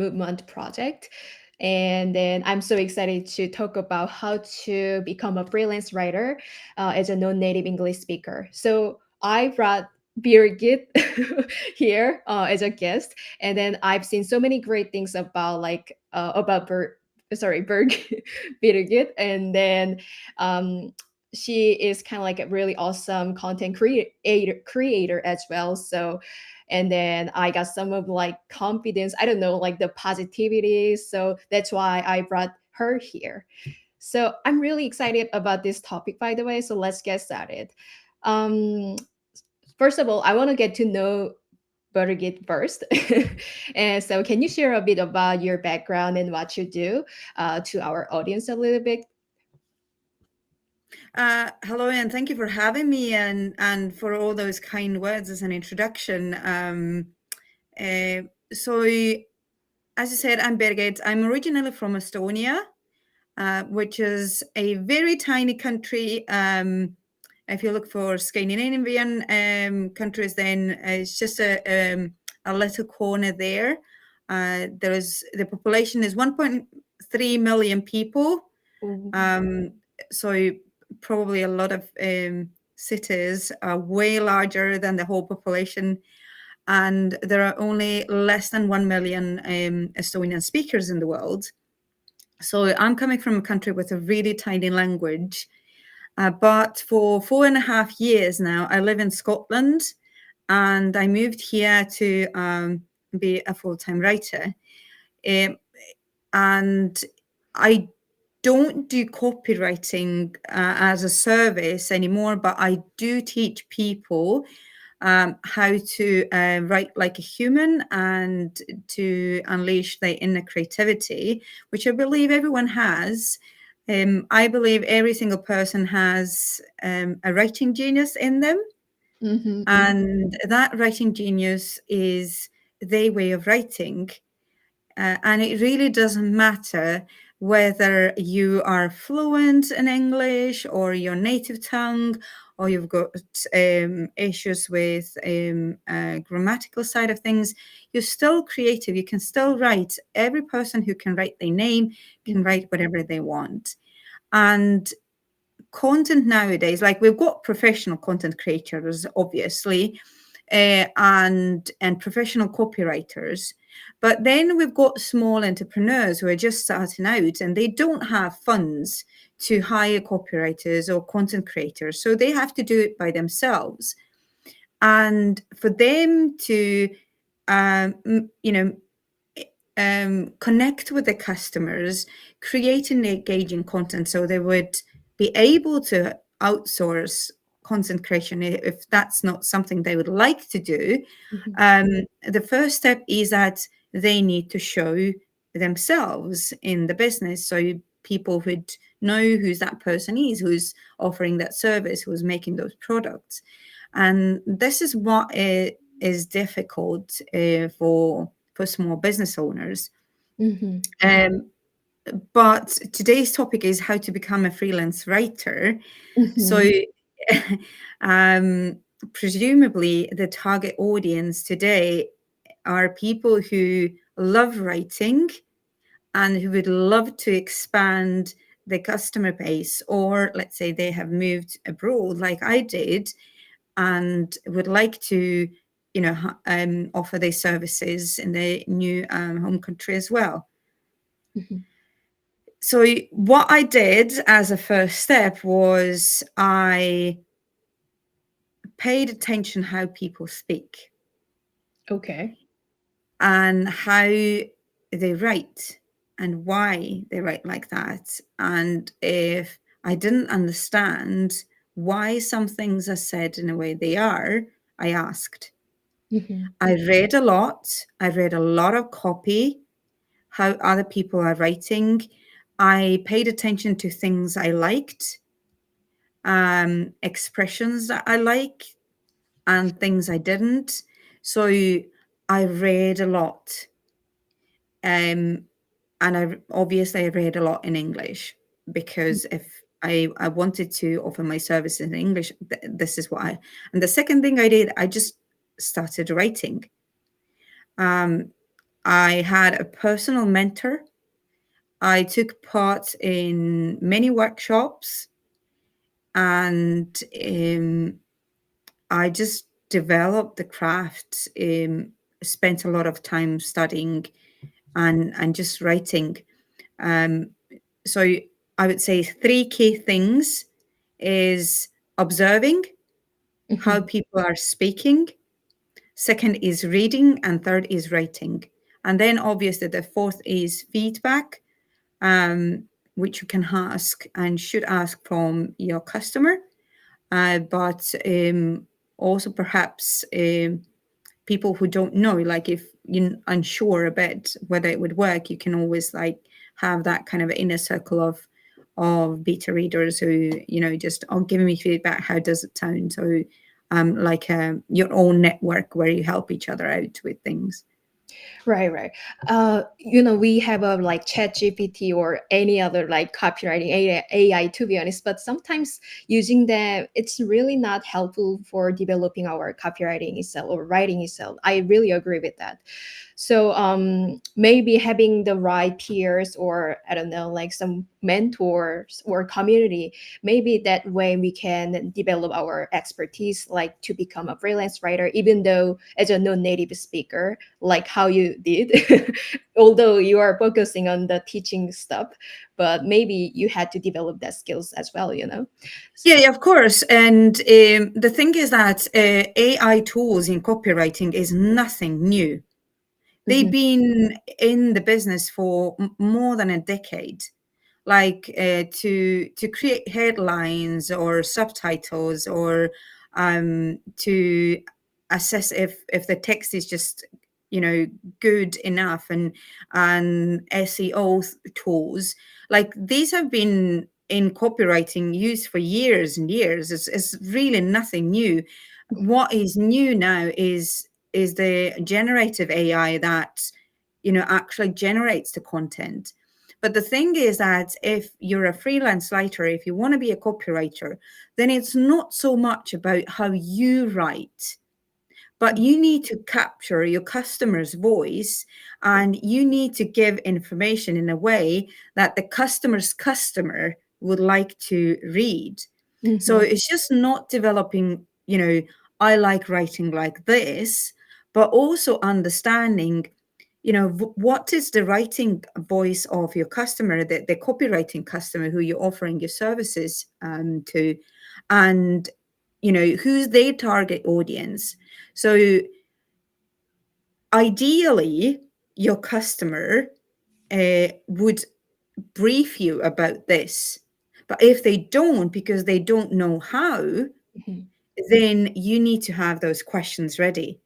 movement project. And then I'm so excited to talk about how to become a freelance writer as a non-native English speaker. So I brought Birgit here as a guest, and then I've seen so many great things about Berg Birgit, and then um, she is kind of like a really awesome content creator as well. So and then I got some of like confidence, I don't know, like the positivity, so that's why I brought her here. So I'm really excited about this topic, by the way, so let's get started. um First of all, I want to get to know Birgit first. And so can you share a bit about your background and what you do to our audience a little bit? Hello, and thank you for having me and for all those kind words as an introduction. So, as you said, I'm Birgit. I'm originally from Estonia, which is a very tiny country. If you look for Scandinavian countries, then it's just a little corner there. The population is 1.3 million people. Mhm. So probably a lot of cities are way larger than the whole population, and there are only less than 1 million Estonian speakers in the world. So I'm coming from a country with a really tiny language. But for 4.5 years now, I live in Scotland, and I moved here to be a full-time writer. Um, and I don't do copywriting as a service anymore, but I do teach people how to write like a human and to unleash their inner creativity, which I believe everyone has. I believe every single person has a writing genius in them, Mhm. and that writing genius is their way of writing. And it really doesn't matter whether you are fluent in English or your native tongue, or you've got issues with grammatical side of things. You're still creative. You can still write. Every person who can write their name can write whatever they want. And content nowadays, like we've got professional content creators, obviously, and professional copywriters. But then we've got small entrepreneurs who are just starting out and they don't have funds to hire copywriters or content creators. So they have to do it by themselves. And for them to, um, you know, connect with the customers, creating engaging content so they would be able to outsource content creation if that's not something they would like to do. Mhm. The first step is that they need to show themselves in the business so people would know who that person is, who's offering that service, who's making those products. And this is what is difficult for small business owners. Mhm. Um, but today's topic is how to become a freelance writer. So, Mhm. um, presumably, the target audience today are people who love writing and who would love to expand the customer base, or let's say they have moved abroad, like I did, and would like to, offer their services in their new home country as well. Mhm. So what I did as a first step was I paid attention how people speak Okay. and how they write and why they write like that. And if I didn't understand why some things are said in the way they are, I asked. Mhm. I read a lot. I read a lot of copy, how other people are writing. I paid attention to things I liked, expressions that I like, and things I didn't. So I read a lot. Um, and I read a lot in English because if I wanted to offer my services in English, this is what and the second thing I did, I just started writing. Um, I had a personal mentor. I took part in many workshops, and I just developed the craft. Spent a lot of time studying and just writing. Um, so I would say three key things is observing how Mhm. people are speaking. Second is reading, and third is writing. And then obviously the fourth is feedback, which you can ask and should ask from your customer, but also perhaps people who don't know, like if you're unsure a bit whether it would work, you can always like have that kind of inner circle of beta readers who just give me feedback, how does it sound? So like your own network where you help each other out with things. Right, right. We have a like Chat GPT or any other like copywriting AI, to be honest, but sometimes using them, it's really not helpful for developing our copywriting itself or writing itself. I really agree with that. So maybe having the right peers, or I don't know, like some mentors or community, maybe that way we can develop our expertise, like to become a freelance writer, even though as a non-native speaker, like how you did, although you are focusing on the teaching stuff, but maybe you had to develop that skills as well. Yeah, yeah, of course. And the thing is that AI tools in copywriting is nothing new. They've Mhm, been in the business for more than a decade, like to create headlines or subtitles, or to assess if the text is just good enough, and SEO tools like these have been in copywriting used for years and years. It's really nothing new. What is new now is the generative AI that actually generates the content. But the thing is that if you're a freelance writer, if you want to be a copywriter, then it's not so much about how you write, but mhm, you need to capture your customer's voice, and you need to give information in a way that the customer's customer would like to read. So mhm, it's just not developing, I like writing like this, but also understanding, what is the writing voice of your customer, the copywriting customer who you're offering your services to, and who's their target audience. So ideally, your customer would brief you about this. But if they don't, because they don't know how, mhm, then you need to have those questions ready.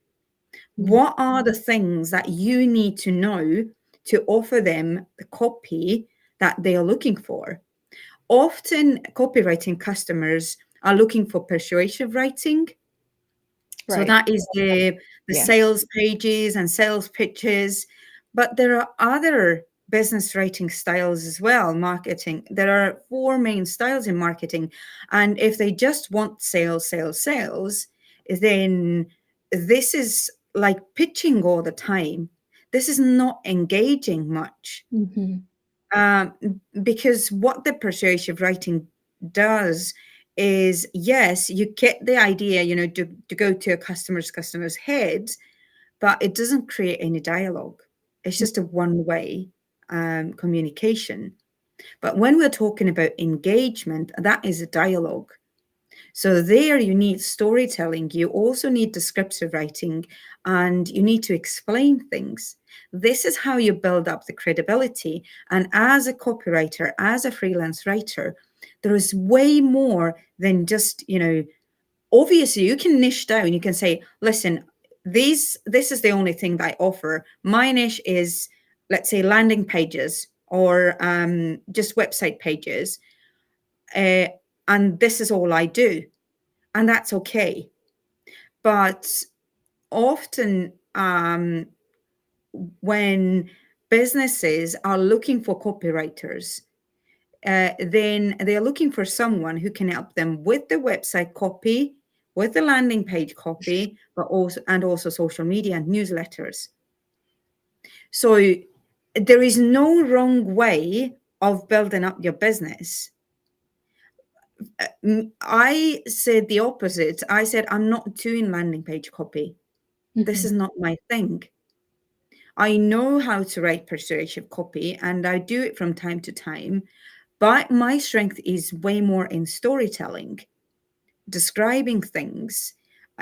mhm. What are the things that you need to know to offer them the copy that they are looking for? Often, copywriting customers are looking for persuasive writing. So Right. that is the Yeah. sales pages and sales pitches. But there are other business writing styles as well, marketing. There are four main styles in marketing. And if they just want sales, sales, sales, then this is like pitching all the time. This is not engaging much. Mhm, um, because what the persuasive writing does is, yes, you get the idea, to go to a customer's head, but it doesn't create any dialogue. It's just a one-way communication. But when we're talking about engagement, that is a dialogue. So there you need storytelling, you also need descriptive writing, and you need to explain things. This is how you build up the credibility. And as a copywriter, as a freelance writer, there is way more than just, obviously you can niche down. You can say, listen, this is the only thing that I offer. My niche is, let's say, landing pages, or just website pages. Uh, and this is all I do, and that's okay. But often, when businesses are looking for copywriters, then they're looking for someone who can help them with the website copy, with the landing page copy, but also social media and newsletters. So there is no wrong way of building up your business. I said the opposite. I said, I'm not doing landing page copy. This Mhm. is not my thing. I know how to write persuasive copy and I do it from time to time, but my strength is way more in storytelling, describing things,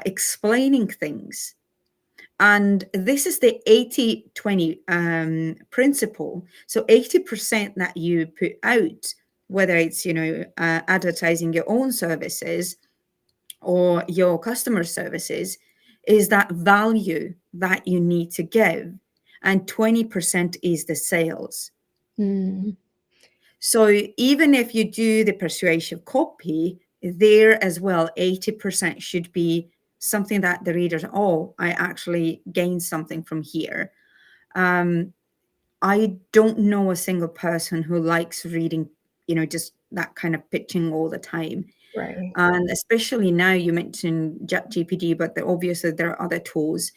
explaining things. And this is the 80-20 principle. So 80% that you put out, whether it's, advertising your own services or your customer services, is that value that you need to give. And 20% is the sales. Mm. So even if you do the persuasive copy, there as well, 80% should be something that the readers, oh, I actually gained something from here. Um, I don't know a single person who likes reading, just that kind of pitching all the time. Right. And especially now you mentioned ChatGPT, but obviously there are other tools.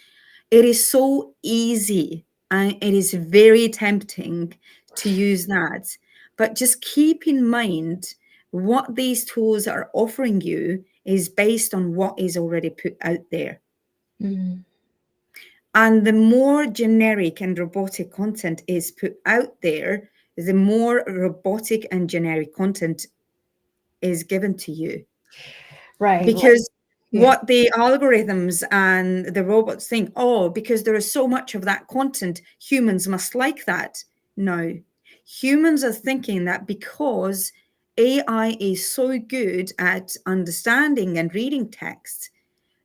It is so easy and it is very tempting to use that. But just keep in mind what these tools are offering you is based on what is already put out there. Mm. And the more generic and robotic content is put out there, the more robotic and generic content is given to you. Right. Like, Because yeah. what the algorithms and the robots think, oh, because there is so much of that content, humans must like that. No, humans are thinking that because AI is so good at understanding and reading text,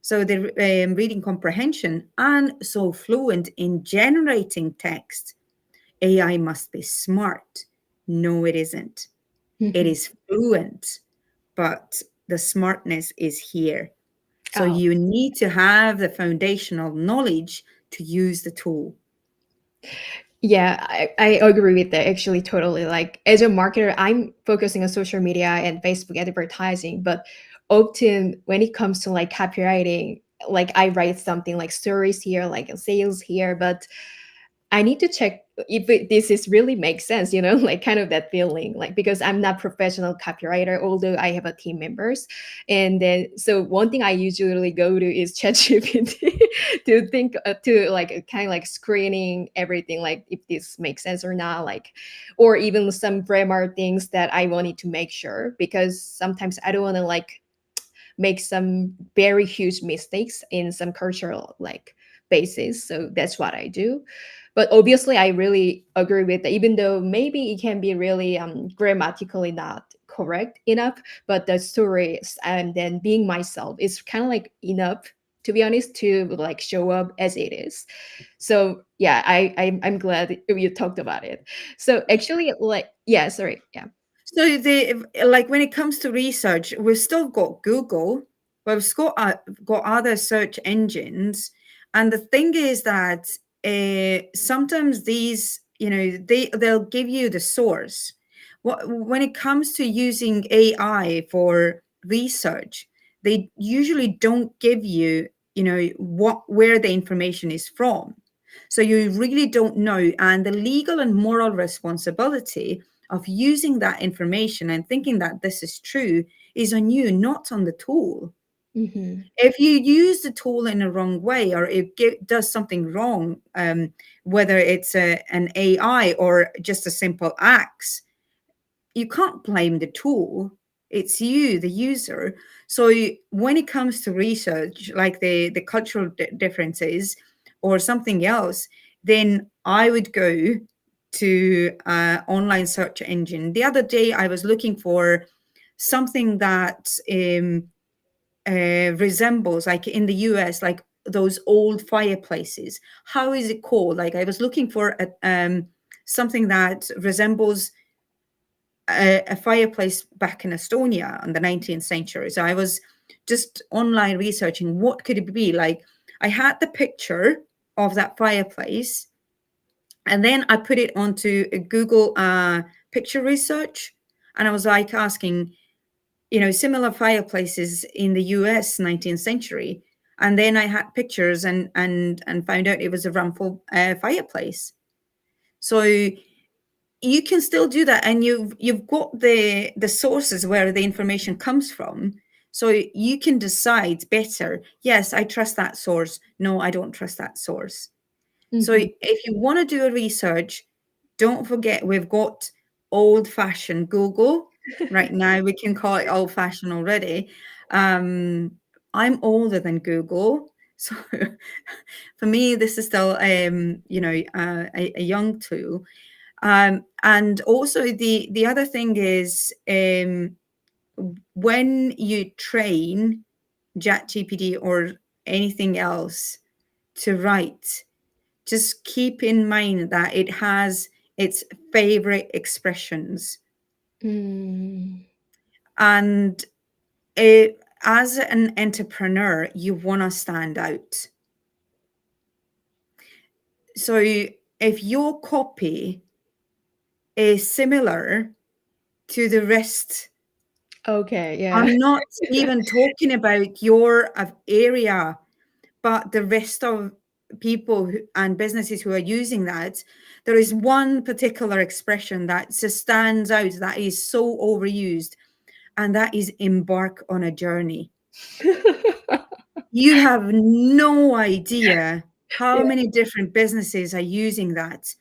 so the reading comprehension, and so fluent in generating text, AI must be smart. No, it isn't. It Mhm. is fluent, but the smartness is here. So Oh, you need to have the foundational knowledge to use the tool. yeah, I agree with that actually totally. Like as a marketer, I'm focusing on social media and Facebook advertising, but often when it comes to like copywriting, like I write something like stories here, like sales here, but I need to check if this is really makes sense, like kind of that feeling, like because I'm not professional copywriter, although I have a team members. And then, so one thing I usually go to is ChatGPT to think, to like kind of like screening everything, like if this makes sense or not, like, or even some grammar things that I wanted to make sure, because sometimes I don't want to like make some very huge mistakes in some cultural like basis. So that's what I do. But obviously, I really agree with that, even though maybe it can be really grammatically not correct enough, but the stories and then being myself is kind of like enough, to be honest, to like show up as it is. So yeah, I'm glad you talked about it. So actually, like, yeah, sorry, yeah. So like when it comes to research, we've still got Google, but we've got other search engines, and the thing is that sometimes these, they'll give you the source. When it comes to using AI for research, they usually don't give you, where the information is from. So you really don't know, and the legal and moral responsibility of using that information and thinking that this is true is on you, not on the tool. Hmm. If you use the tool in a wrong way or it does something wrong, whether it's an AI or just a simple axe, you can't blame the tool. It's you, the user. So when it comes to research, like the cultural differences or something else, then I would go to online search engine. The other day, I was looking for something that resembles, like in the US, like those old fireplaces. How is it called? Like I was looking for something that resembles a fireplace back in Estonia in the 19th century. So I was just online researching what could it be. Like I had the picture of that fireplace, and then I put it onto a Google picture research, and I was like asking, similar fireplaces in the US 19th century. And then I had pictures and found out it was a Rumford fireplace. So you can still do that, and you've got the sources where the information comes from, so you can decide better. Yes, I trust that source. No, I don't trust that source. So Mhm. if you want to do a research, don't forget we've got old-fashioned Google. Right now, we can call it old-fashioned already. I'm older than Google, so for me, this is still a young tool. And also the other thing is, when you train ChatGPT or anything else to write, just keep in mind that it has its favorite expressions. Mm. And as an entrepreneur, you want to stand out. So if your copy is similar to the rest, Okay, yeah. I'm not even talking about your area, but the rest of people and businesses who are using that. There is one particular expression that just stands out, that is so overused, and that is embark on a journey. You have no idea how Yeah. many different businesses are using that.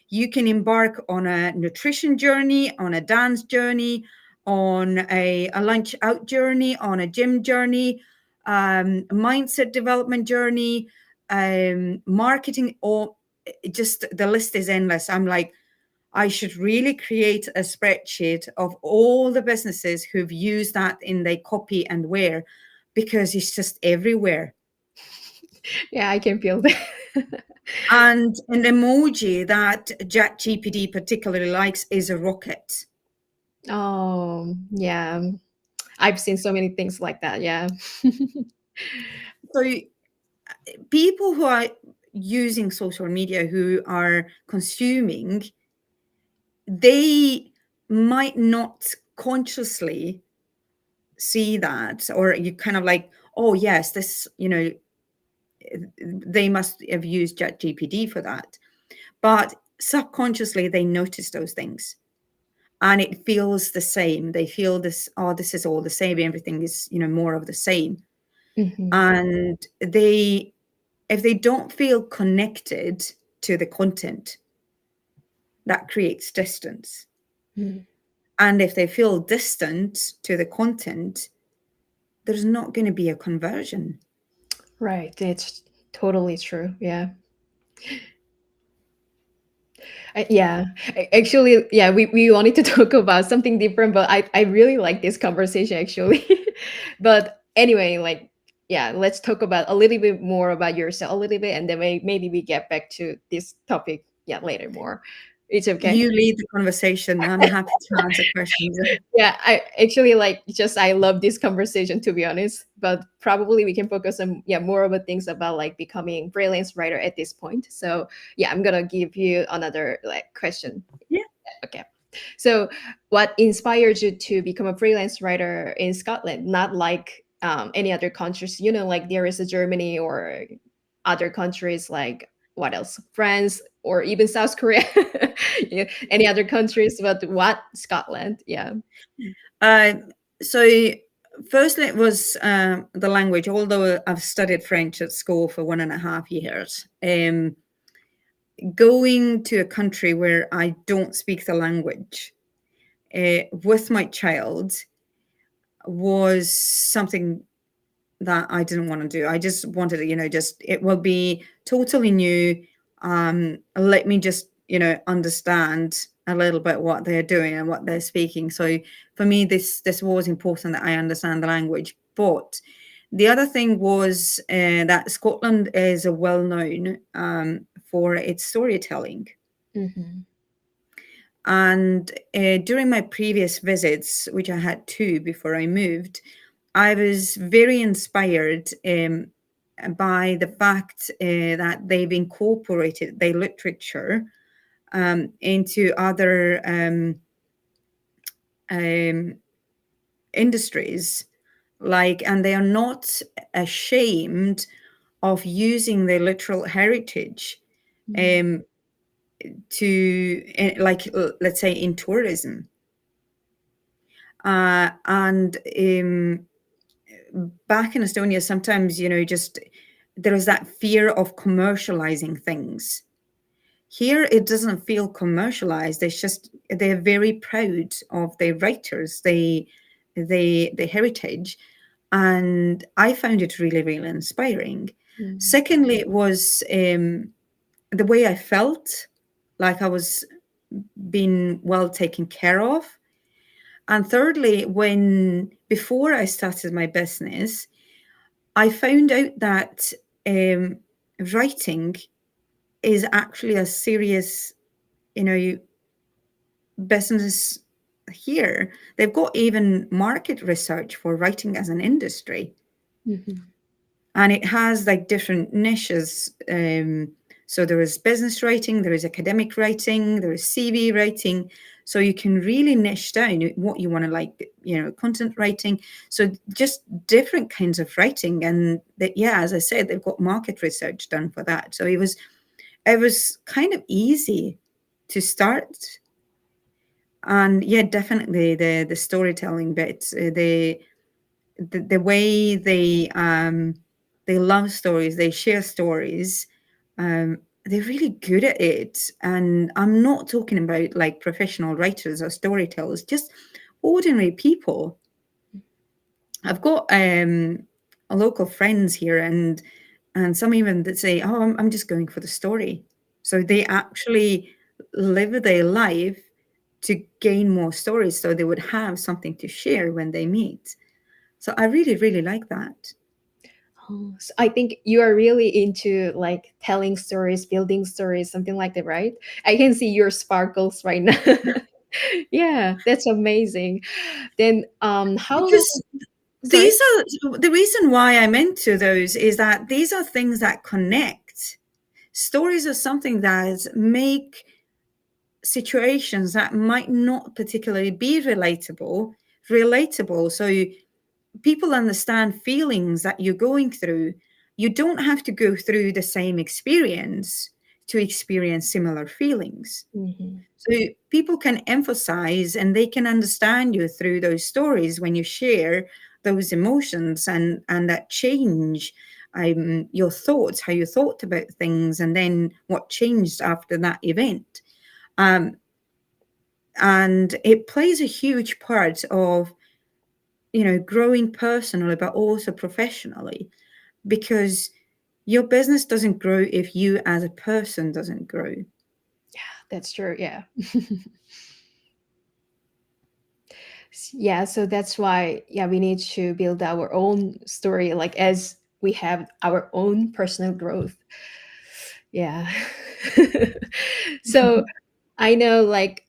You can embark on a nutrition journey, on a dance journey, on a lunch out journey, on a gym journey, mindset development journey, marketing, or just the list is endless. I'm like, I should really create a spreadsheet of all the businesses who've used that in their copy and where, because it's just everywhere. Yeah, I can feel that. And an emoji that ChatGPT particularly likes is a rocket. Oh, yeah. I've seen so many things like that, yeah. So people who are using social media, who are consuming, they might not consciously see that, or you kind of like, oh yes, this, they must have used ChatGPT for that. But subconsciously they notice those things. And it feels the same. They feel this, oh, this is all the same. Everything is, more of the same. Mhm. And if they don't feel connected to the content, that creates distance. Mm. And if they feel distant to the content, there's not going to be a conversion. Right, it's totally true, yeah. Yeah, actually, yeah, we wanted to talk about something different, but I really like this conversation actually. But anyway, like, yeah, let's talk about a little bit more about yourself a little bit, and then maybe we get back to this topic, yeah, later more. It's okay. You lead the conversation. I'm happy to answer questions. Yeah, I actually like, just I love this conversation, to be honest. But probably we can focus on, yeah, more of the things about like becoming freelance writer at this point. So yeah, I'm gonna give you another like question. Yeah. Okay. So what inspired you to become a freelance writer in Scotland, not like any other countries? Like there is a Germany or other countries, like what else? France or even South Korea. Yeah, any other countries, but what Scotland? Yeah. Uh, so, firstly, it was the language. Although I've studied French at school for 1.5 years, going to a country where I don't speak the language with my child was something that I didn't want to do. I just wanted to, just it will be totally new. Let me just, understand a little bit what they're doing and what they're speaking. So for me, this was important that I understand the language. But the other thing was that Scotland is a well known for its storytelling. Hmm. And during my previous visits, which I had two before I moved, I was very inspired by the fact that they've incorporated their literature into other um, industries, and they are not ashamed of using their literal heritage. Um, to like let's say in tourism, and back in Estonia, sometimes just there is that fear of commercializing things. Here, it doesn't feel commercialized. It's just they're very proud of their writers, the heritage, and I found it really, really inspiring. Mm. Secondly, it was the way I felt, like I was being well taken care of. And thirdly, when before I started my business, I found out that writing is actually a serious, you know, business here. They've got even market research for writing as an industry, Mhm. and it has like different niches. So there is business writing, there is academic writing, there is CV writing. So you can really niche down what you want to like, content writing. So just different kinds of writing, and that, yeah, as I said, they've got market research done for that. So it was kind of easy to start. And yeah, definitely the storytelling bits, the way they love stories, they share stories, they're really good at it. And I'm not talking about like professional writers or storytellers, just ordinary people. I've got local friends here, and some even that say, "Oh, I'm just going for the story." So they actually live their life to gain more stories, so they would have something to share when they meet. So I really, really like that. Oh, so I think you are really into like telling stories, building stories, something like that, right? I can see your sparkles right now. Yeah, that's amazing. Then, how? Because Sorry. these are the reason why I'm into those is that these are things that connect. Stories are something that make situations that might not particularly be relatable. So people understand feelings that you're going through. You don't have to go through the same experience to experience similar feelings. Mhm. So people can emphasize and they can understand you through those stories when you share those emotions and that change, your thoughts, how you thought about things, and then what changed after that event. Um, and it plays a huge part of growing personally but also professionally, because your business doesn't grow if you as a person doesn't grow. That's true. Yeah. Yeah, so that's why, yeah, we need to build our own story, like as we have our own personal growth. Yeah. So I know, like,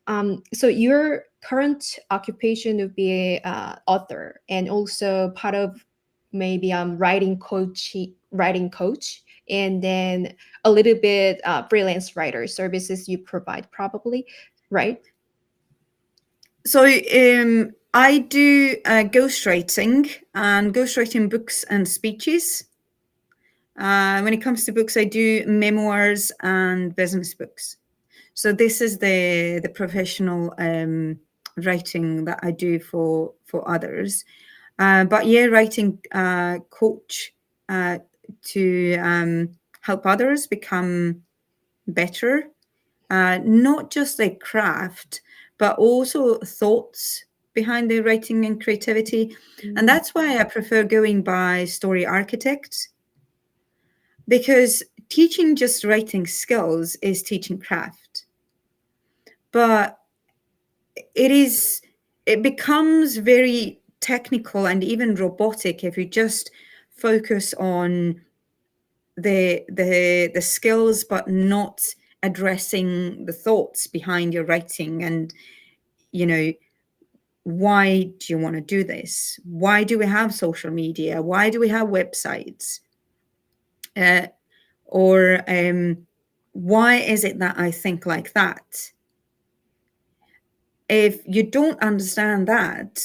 so your current occupation would be author, and also part of maybe writing coach, and then a little bit freelance writer services you provide, probably, right? So I do ghostwriting and ghostwriting books and speeches. When it comes to books, I do memoirs and business books. So this is the professional writing that I do for others. But yeah, writing coach uh, to help others become better, not just like craft, but also thoughts behind their writing and creativity. And Mm. that's why I prefer going by story architect, because teaching just writing skills is teaching craft. But it becomes very technical and even robotic if you just focus on the skills but not addressing the thoughts behind your writing. And you know why do you want to do this? Why do we have social media? Why do we have websites? Or why is it that I think like that? If you don't understand that,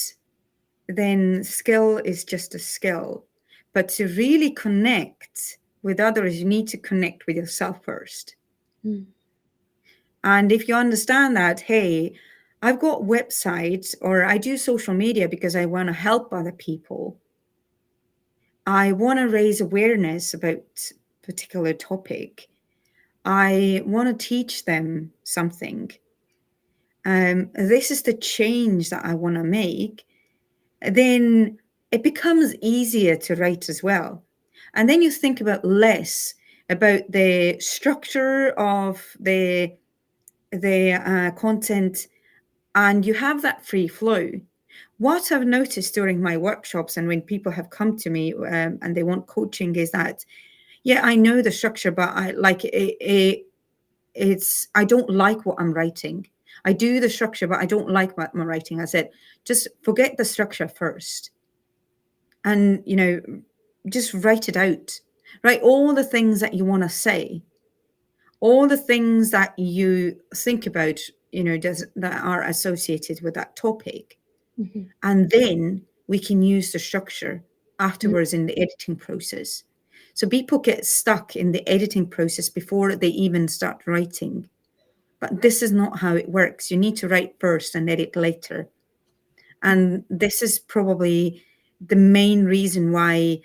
then skill is just a skill. But to really connect with others, you need to connect with yourself first. Mm. And if you understand that, hey, I've got websites or I do social media because I want to help other people. I want to raise awareness about a particular topic. I want to teach them something. This is the change that I want to make. Then it becomes easier to write as well. And then you think about less about the structure of the content, and you have that free flow. What I've noticed during my workshops and when people have come to me and they want coaching is that, yeah, I know the structure, but I like it's I don't like what I'm writing. I do the structure, but I don't like what I'm writing. I said, just forget the structure first, and just write it out. Write all the things that you want to say, all the things that you think about, that are associated with that topic. Mhm. And then we can use the structure afterwards in the editing process. So people get stuck in the editing process before they even start writing. But this is not how it works. You need to write first and edit later. And this is probably the main reason why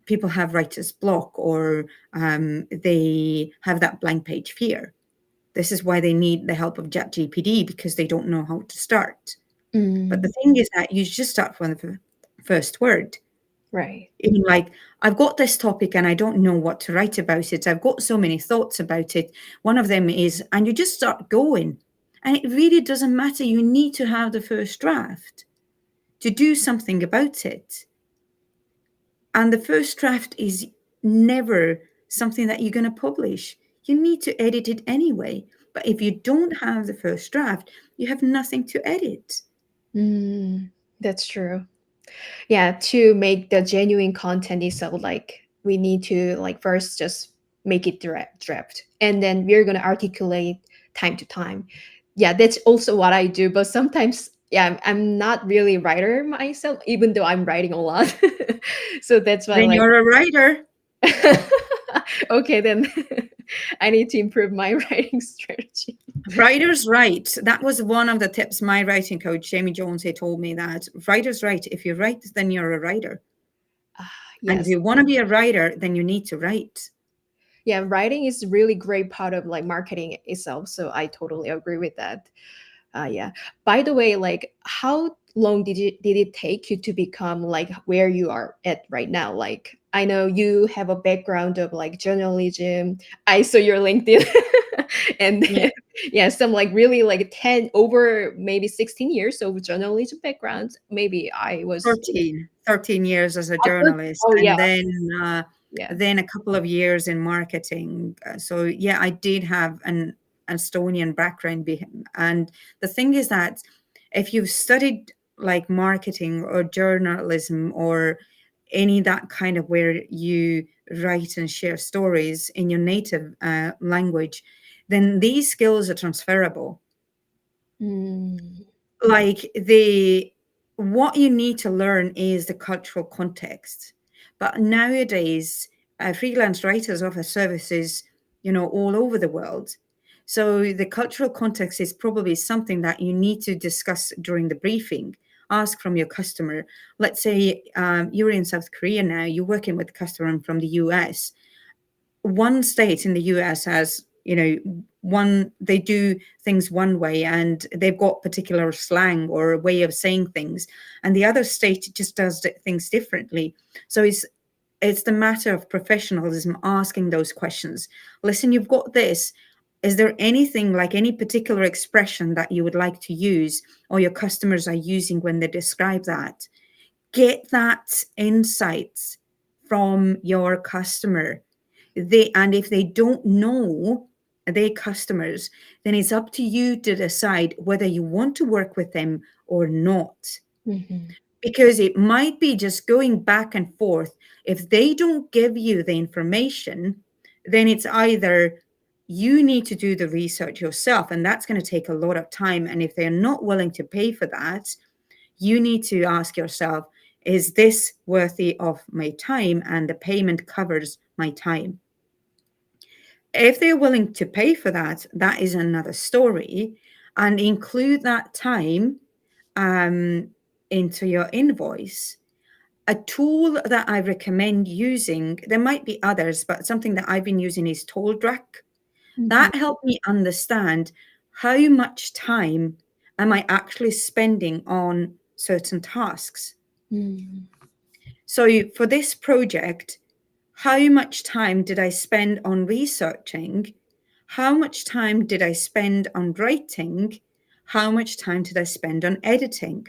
people have writer's block, or they have that blank page fear. This is why they need the help of ChatGPT, because they don't know how to start. But the Mm, thing is that you just start from the first word. right. Even like, I've got this topic and I don't know what to write about it. I've got so many thoughts about it. One of them is, and you just start going. And it really doesn't matter. You need to have the first draft to do something about it. And the first draft is never something that you're going to publish. You need to edit it anyway. But if you don't have the first draft, you have nothing to edit. Mm, that's true. Yeah, to make the genuine content itself, like we need to like first just make it draft, and then we're gonna articulate time to time. Yeah, that's also what I do. But sometimes, yeah, I'm not really a writer myself, even though I'm writing a lot. So that's why, Then like, you're a writer. okay, then I need to improve my writing strategy. Writers write. That was one of the tips my writing coach, Jamie Jones, he told me that writers write. If you write, then you're a writer. Ah, And if yes. you want to be a writer, then you need to write. Yeah, writing is really great part of like marketing itself. So I totally agree with that. Yeah. By the way, like how long did it take you to become like where you are at right now? Like I know you have a background of like journalism. I saw your LinkedIn. And Yeah. then, yeah, some like really like 10 over maybe 16 years of journalism background. Maybe I was 13 years as a journalist, oh yeah, and then yeah. then a couple of years in marketing. So yeah, I did have an Estonian background. And the thing is that if you've studied like marketing or journalism or any that kind of where you write and share stories in your native language, then these skills are transferable. Mm, Like the what you need to learn is the cultural context. But nowadays freelance writers offer services, all over the world. So the cultural context is probably something that you need to discuss during the briefing. Ask from your customer. Let's say you're in South Korea now, you're working with a customer from the US. One state in the US has, one, they do things one way and they've got particular slang or a way of saying things, and the other state just does things differently. So it's the matter of professionalism, asking those questions. Listen, you've got this. Is there anything like any particular expression that you would like to use or your customers are using when they describe that? Get that insights from your customer. And if they don't know their customers, then it's up to you to decide whether you want to work with them or not. mhm, Because it might be just going back and forth. If they don't give you the information, then it's either you need to do the research yourself, and that's going to take a lot of time. And if they're not willing to pay for that, you need to ask yourself, is this worthy of my time? And the payment covers my time. If they're willing to pay for that, that is another story, and include that time um, into your invoice. A tool that I recommend using, there might be others, but something that I've been using is TollDrek. Mhm. That helped me understand how much time am I actually spending on certain tasks. Mm. So for this project, how much time did I spend on researching? How much time did I spend on writing? How much time did I spend on editing?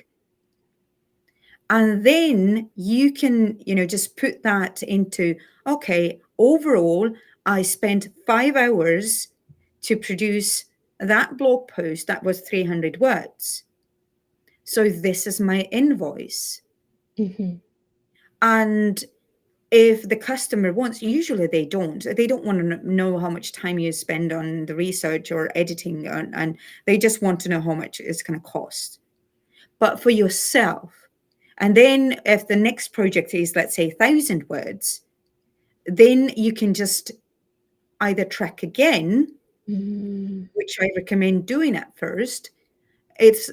And then you can, just put that into, okay, overall, I spent 5 hours to produce that blog post that was 300 words. So this is my invoice. Mhm. And if the customer wants, usually they don't want to know how much time you spend on the research or editing, and they just want to know how much it's going to cost. But for yourself, and then if the next project is, let's say, 1,000 words, then you can just either track again, Mm. which I recommend doing at first. It's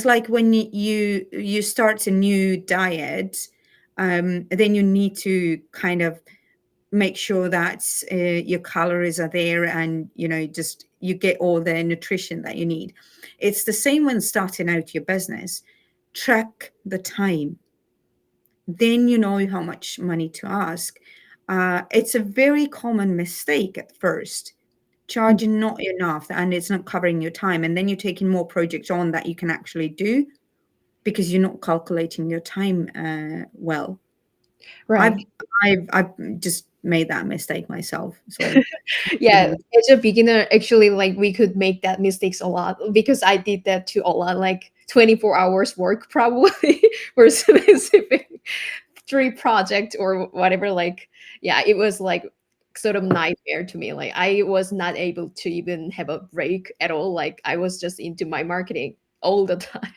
like when you start a new diet, then you need to kind of make sure that your calories are there, and just you get all the nutrition that you need. It's the same when starting out your business. Track the time, then you know how much money to ask. It's a very common mistake at first, charging not enough, and it's not covering your time, and then you're taking more projects on that you can actually do because you're not calculating your time well. I've Right. I've just made that mistake myself. So Yeah, as a beginner, actually, like we could make that mistakes a lot because I did that too a lot, like 24 hours work probably for specific three project or whatever. Like, yeah, it was like sort of nightmare to me. Like I was not able to even have a break at all. Like I was just into my marketing all the time.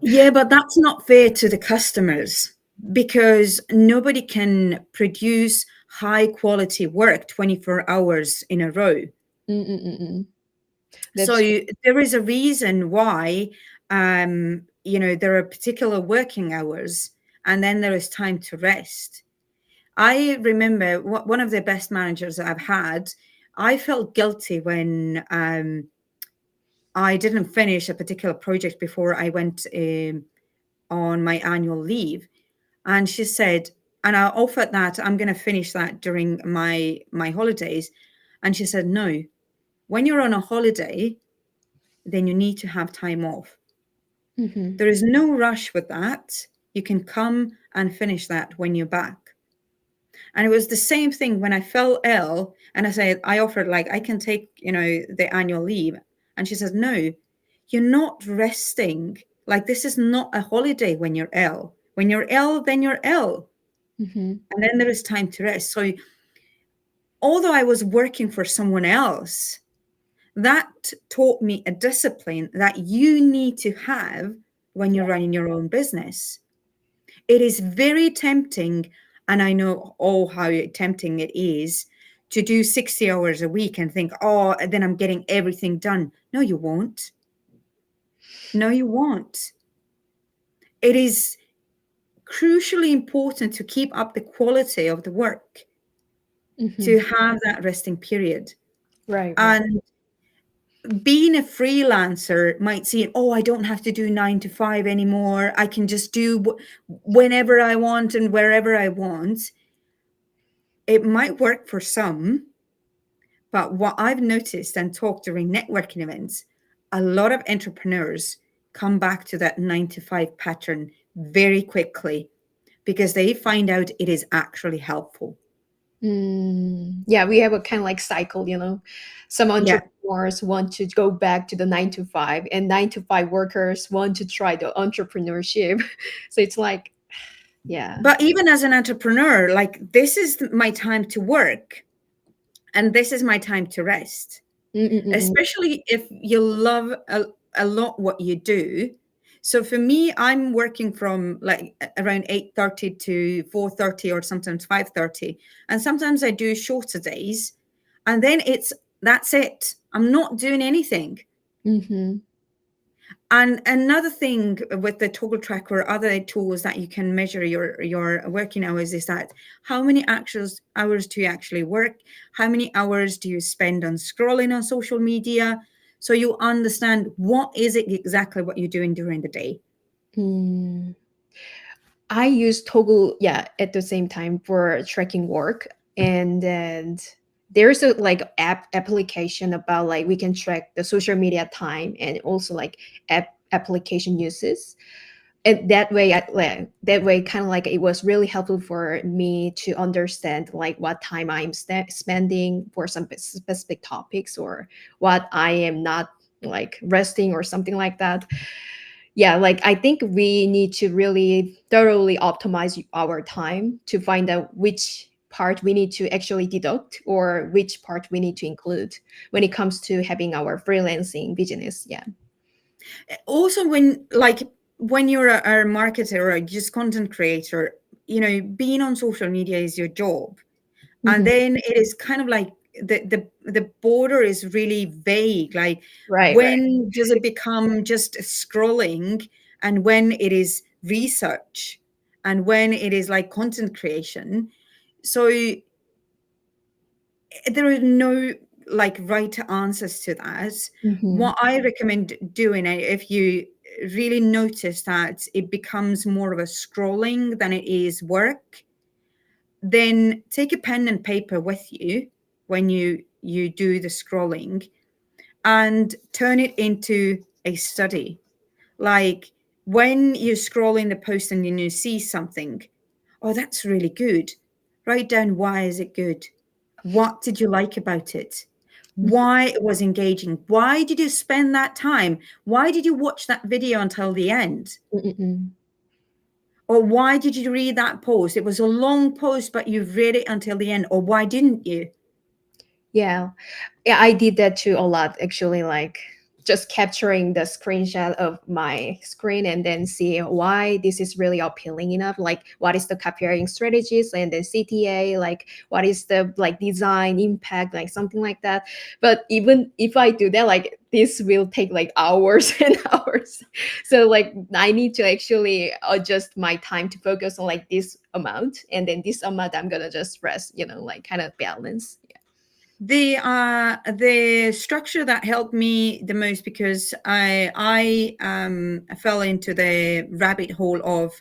yeah, but that's not fair to the customers, because nobody can produce high quality work 24 hours in a row. Mm-mm-mm. So That's there is a reason why, there are particular working hours, and then there is time to rest. I remember one of the best managers that I've had. I felt guilty when I didn't finish a particular project before I went on my annual leave, and she said, and I offered that I'm going to finish that during my holidays, and she said, no, when you're on a holiday, then you need to have time off. Mhm. There is no rush with that. You can come and finish that when you're back. And it was the same thing when I fell ill and I said, I offered, like, I can take, the annual leave. And she said, no, you're not resting. Like, this is not a holiday when you're ill. When you're ill, then you're ill. Mhm. And then there is time to rest. So although I was working for someone else, that taught me a discipline that you need to have when you're running your own business. It is very tempting, and I know how tempting it is to do 60 hours a week and think, oh, then I'm getting everything done. No, you won't. No, you won't. It is crucially important to keep up the quality of the work, to Mhm. have that resting period. Right, right. And being a freelancer might seem, oh, I don't have to do 9 to 5 anymore. I can just do whenever I want and wherever I want. It might work for some, but what I've noticed and talked during networking events, a lot of entrepreneurs come back to that 9 to 5 pattern very quickly because they find out it is actually helpful. Yeah, we have a kind of like cycle, you know. Some Yeah. entrepreneurs want to go back to the 9 to 5, and 9 to 5 workers want to try the entrepreneurship. So it's like, yeah. But even as an entrepreneur, like, this is my time to work and this is my time to rest, Mm-mm-mm. especially if you love a lot what you do. So for me, I'm working from like around 8:30 to 4:30, or sometimes 5:30, and sometimes I do shorter days. and then that's it. I'm not doing anything. Mhm. And another thing with the toggle tracker or other tools that you can measure your working hours is that how many actual hours do you actually work? How many hours do you spend on scrolling on social media? So you understand what is it exactly what you're doing during the day. Mm. I use Toggle, yeah, at the same time for tracking work, and then there's a like application about like we can track the social media time and also like application uses. And that way, that way, kind of like it was really helpful for me to understand like what time I'm spending for some specific topics or what I am not like resting or something like that. Yeah, like I think we need to really thoroughly optimize our time to find out which part we need to actually deduct or which part we need to include when it comes to having our freelancing business. Yeah. Also, when you're a marketer or just content creator, being on social media is your job. And Mhm. then it is kind of like the border is really vague. Like, Right, right. when does it become just scrolling, and when it is research, and when it is like content creation? So there are no like right answers to that. Mhm. What I recommend doing, if you really notice that it becomes more of a scrolling than it is work, then take a pen and paper with you when you do the scrolling, and turn it into a study. Like, when you're scrolling the post and you see something, oh, that's really good, write down why is it good, what did you like about it, why it was engaging, why did you spend that time, why did you watch that video until the end, Mm-mm. or why did you read that post, it was a long post but you read it until the end, or why didn't you? Yeah. Yeah, I did that too a lot actually, like just capturing the screenshot of my screen and then see why this is really appealing enough, like what is the copywriting strategies and then CTA, like what is the like design impact, like something like that. But even if I do that, like this will take like hours and hours. So like I need to actually adjust my time to focus on like this amount, and then this amount I'm gonna just rest, like kind of balance. The structure that helped me the most, because I fell into the rabbit hole of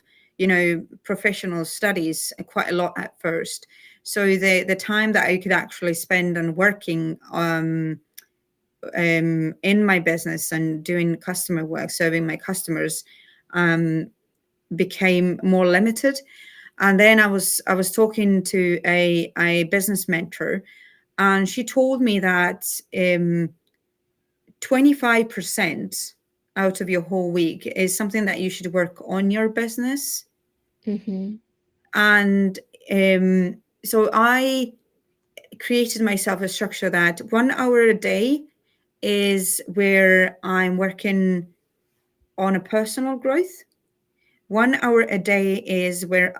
professional studies quite a lot at first. So the time that I could actually spend on working in my business and doing customer work, serving my customers, um, became more limited. And then I was talking to a business mentor, and she told me that 25% out of your whole week is something that you should work on your business. Mm-hmm. And so I created myself a structure that 1 hour a day is where I'm working on a personal growth. 1 hour a day is where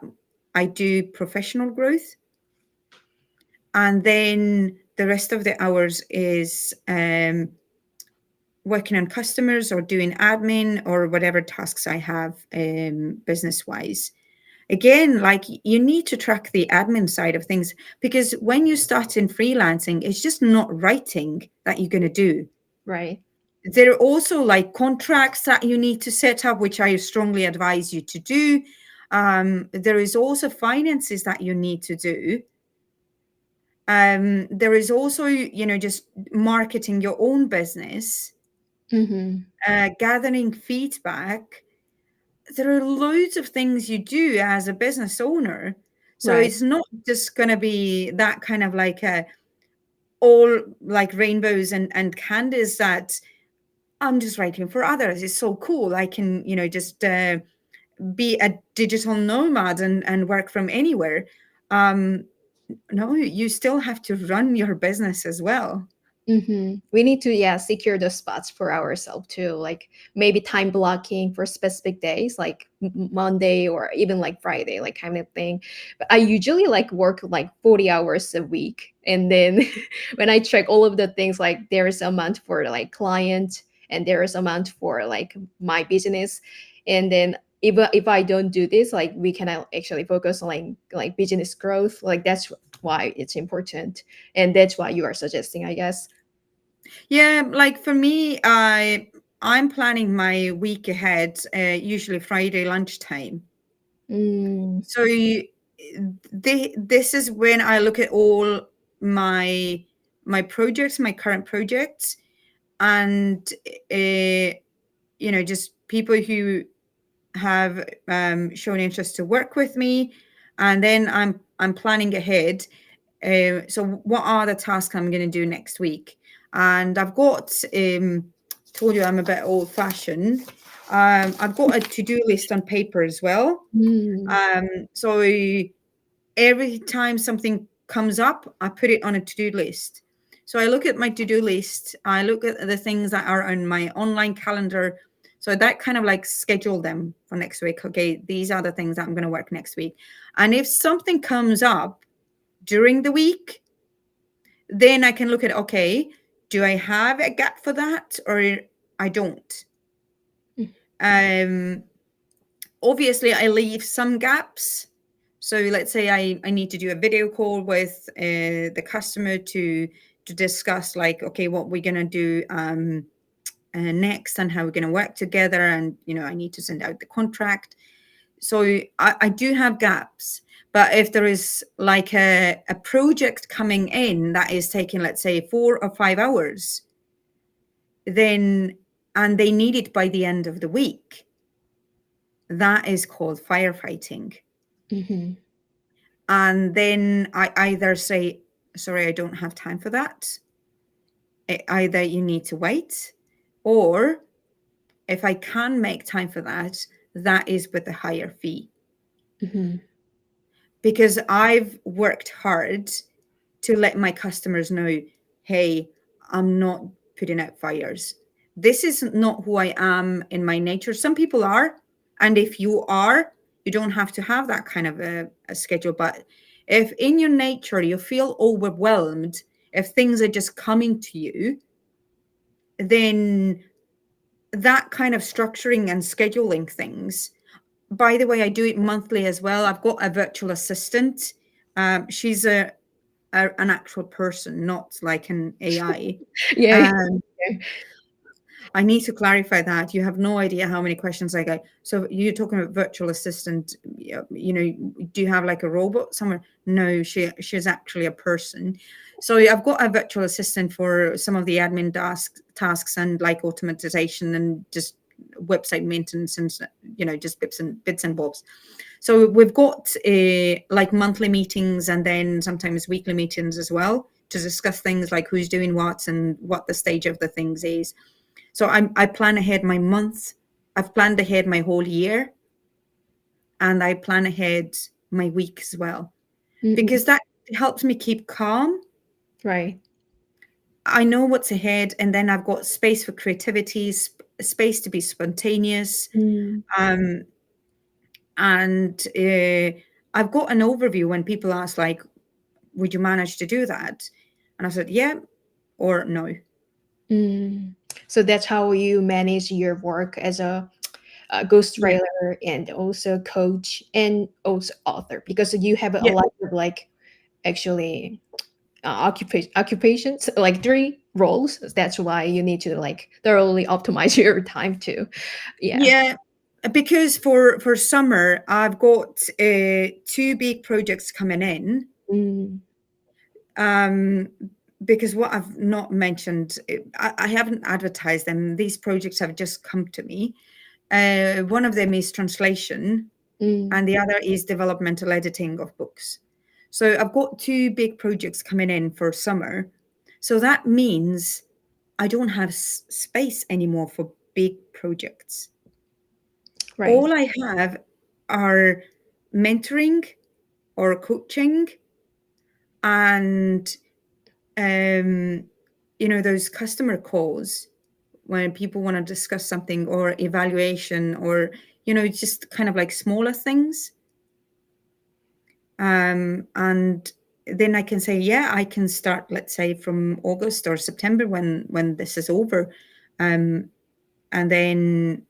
I do professional growth. And then the rest of the hours is working on customers or doing admin or whatever tasks I have business wise. Again, like, you need to track the admin side of things, because when you start in freelancing, it's just not writing that you're going to do. Right. There are also like contracts that you need to set up, which I strongly advise you to do. There is also finances that you need to do. There is also, just marketing your own business, Mm-hmm. gathering feedback. There are loads of things you do as a business owner. So Right. it's not just going to be that kind of like all like rainbows and candies that I'm just writing for others. It's so cool. I can, just be a digital nomad and work from anywhere. Um, no, you still have to run your business as well. We need to, yeah, secure the spots for ourselves too. Like maybe time blocking for specific days, like Monday or even like Friday, like kind of thing. But I usually like work like 40 hours a week. And then when I check all of the things, like there is amount for like client and there is amount for like my business. And then if I don't do this, like we cannot actually focus on like business growth. Like that's why it's important. And that's why you are suggesting, I guess. Yeah, like for me, I'm planning my week ahead, usually Friday lunchtime. Mm, So this is when I look at all my projects, my current projects, and uh, just people who have shown interest to work with me, and then I'm planning ahead. So what are the tasks I'm going to do next week? And I've got told you I'm a bit old fashioned. I've got a to do list on paper as well. mm, So every time something comes up, I put it on a to do list. So I look at my to do list, I look at the things that are on my online calendar. So that kind of like schedule them for next week. Okay, these are the things that I'm going to work next week. And if something comes up during the week, then I can look at, okay, do I have a gap for that or I don't? mm, Um, Obviously, I leave some gaps. So let's say I need to do a video call with the customer to discuss like, okay, what we're going to do next and how we're going to work together. And, I need to send out the contract. So I do have gaps. But if there is like a project coming in that is taking, let's say, 4 or 5 hours, then, and they need it by the end of the week, that is called firefighting. mhm, And then I either say, sorry, I don't have time for that. Either you need to wait, or if I can make time for that, that is with a higher fee. mhm, Because I've worked hard to let my customers know, hey, I'm not putting out fires. This is not who I am in my nature. Some people are. And if you are, you don't have to have that kind of a schedule. But if in your nature you feel overwhelmed, if things are just coming to you, then that kind of structuring and scheduling things. By the way, I do it monthly as well. I've got a virtual assistant. She's an actual person, not like an AI. yeah, yeah, Um, I need to clarify that. You have no idea how many questions I get. So you're talking about virtual assistant. Do you have like a robot somewhere? No, she's actually a person. So I've got a virtual assistant for some of the admin tasks and like automatization and just website maintenance and just bits and bobs. So we've got like monthly meetings and then sometimes weekly meetings as well to discuss things like who's doing what and what the stage of the things is. So I plan ahead my month. I've planned ahead my whole year, and I plan ahead my week as well mm, because that helps me keep calm. right. I know what's ahead, and then I've got space for creativity, space to be spontaneous, Mm, um, and I've got an overview when people ask like, "Would you manage to do that?" And I said, "Yeah," or "No." mm. So that's how you manage your work as a Yeah, ghostwriter and also coach and also author, because you have a yeah. lot of like actually occupations, like three roles. That's why you need to like thoroughly optimize your time too. Yeah. Yeah, because for summer, I've got two big projects coming in. Mm, Um, because what I've not mentioned, I haven't advertised them. These projects have just come to me. One of them is translation, mm, and the other is developmental editing of books. So I've got two big projects coming in for summer. So that means I don't have space anymore for big projects. right. All I have are mentoring or coaching and um, those customer calls when people want to discuss something or evaluation or, just kind of like smaller things. And then I can say, yeah, I can start, let's say, from August or September when this is over. And then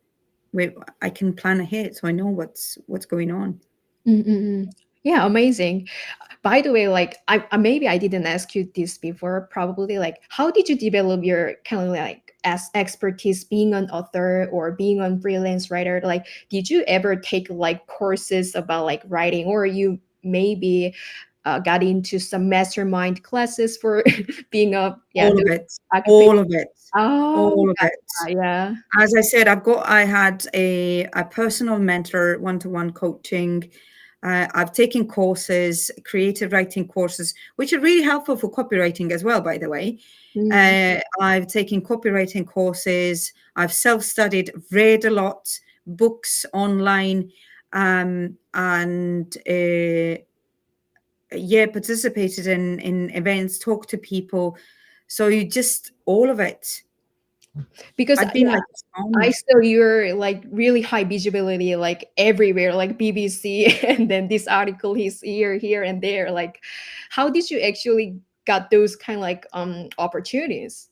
I can plan ahead so I know what's going on. Mm-mm. Yeah, amazing. By the way, like maybe I didn't ask you this before, probably like how did you develop your kind of like as expertise being an author or being a freelance writer? Like, did you ever take like courses about like writing, or you maybe got into some mastermind classes for being a All of those it, occupation? all of it, Oh, all of it. gotcha, yeah. As I said, I had a personal mentor, one-to-one coaching. I've taken courses, creative writing courses, which are really helpful for copywriting as well, by the way. Mm, I've taken copywriting courses. I've self-studied, read a lot, books online, and yeah, participated in events, talked to people. So you just all of it. because I've been like a I sponge. saw you're like really high visibility, like everywhere, like BBC, and then this article is here, and there. Like, how did you actually got those kind of like opportunities?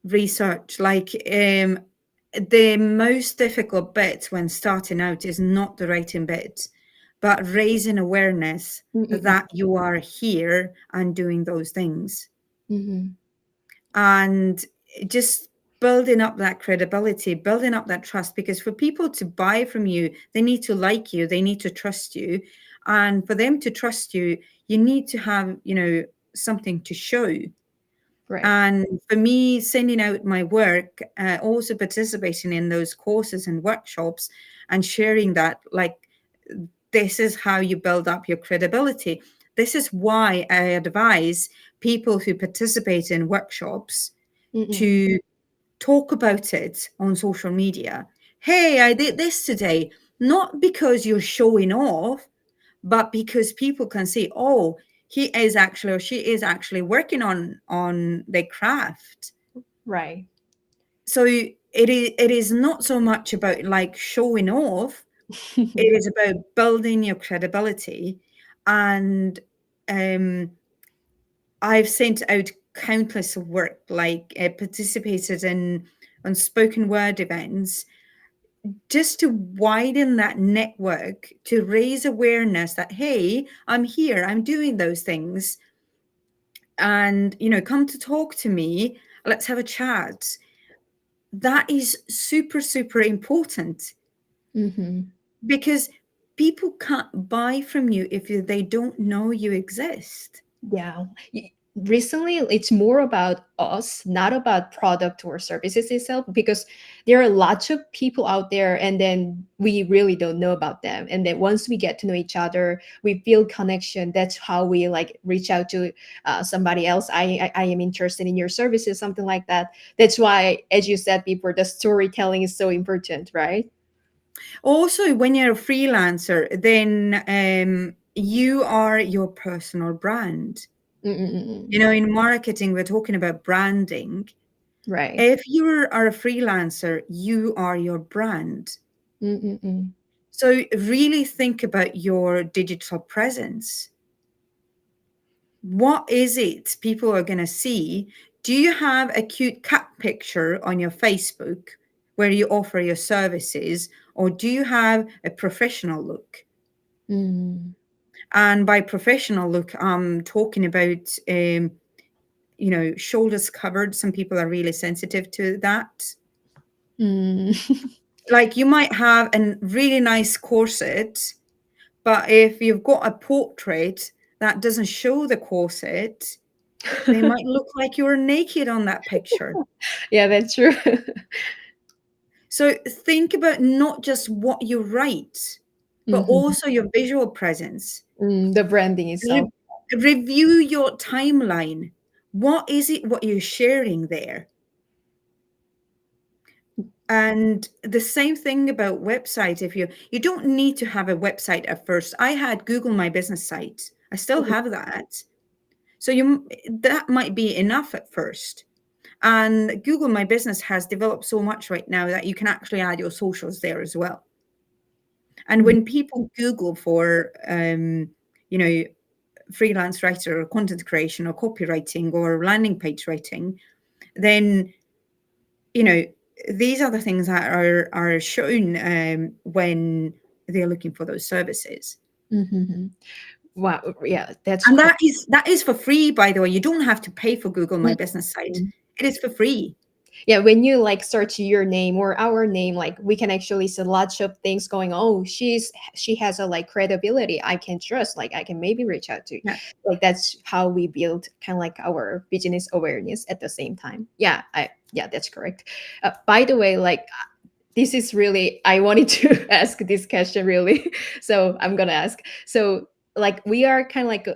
Research. Like the most difficult bit when starting out is not the writing bit, but raising awareness Mm-mm-mm. that you are here and doing those things, Mm-hmm. and just building up that credibility, building up that trust, because for people to buy from you, they need to like you, they need to trust you, and for them to trust you, you need to have, something to show. Right. And for me, sending out my work, also participating in those courses and workshops and sharing that, like, this is how you build up your credibility. This is why I advise people who participate in workshops Mm-mm. to talk about it on social media. Hey, I did this today. Not because you're showing off, but because people can see, oh, he is actually or she is actually working on their craft. Right. So it is not so much about like showing off. It is about building your credibility. And um, I've sent out countless of work, like participated in on spoken word events, just to widen that network, to raise awareness that, hey, I'm here, I'm doing those things, and come to talk to me, let's have a chat. That is super, super important, Mm-hmm. because people can't buy from you if they don't know you exist. Yeah. Recently, it's more about us, not about product or services itself, because there are lots of people out there, and then we really don't know about them. And then once we get to know each other, we feel connection. That's how we like reach out to somebody else. I am interested in your services, something like that. That's why, as you said before, the storytelling is so important, right? Also, when you're a freelancer, then you are your personal brand. Mm-mm-mm. In marketing, we're talking about branding. Right. If you are a freelancer, you are your brand. Mm-mm-mm. So really think about your digital presence. What is it people are going to see? Do you have a cute cat picture on your Facebook where you offer your services, or do you have a professional look? Mm. And by professional look, I'm talking about, shoulders covered. Some people are really sensitive to that. Mm. Like you might have a really nice corset, but if you've got a portrait that doesn't show the corset, they might look like you're naked on that picture. Yeah, that's true. So think about not just what you write, but Mhm. also your visual presence. The branding itself. Re- Review your timeline. What is it what you're sharing there? And the same thing about website. If you don't need to have a website at first. I had Google My Business site. I still Mhm. have that. So that might be enough at first. And Google My Business has developed so much right now that you can actually add your socials there as well. And when people Google for, freelance writer or content creation or copywriting or landing page writing, then, these are the things that are shown when they're looking for those services. Mm-hmm. Wow. Yeah, that's And correct. that is for free, by the way. You don't have to pay for Google My Business site. Mm-hmm. It is for free. Yeah, when you like search your name or our name, like we can actually see lots of things going. Oh, she has a like credibility I can trust. Like I can maybe reach out to. Yeah. Like that's how we build kind of like our business awareness at the same time. Yeah, that's correct. By the way, like this is really I wanted to ask this question really, so I'm gonna ask. So like we are kind of like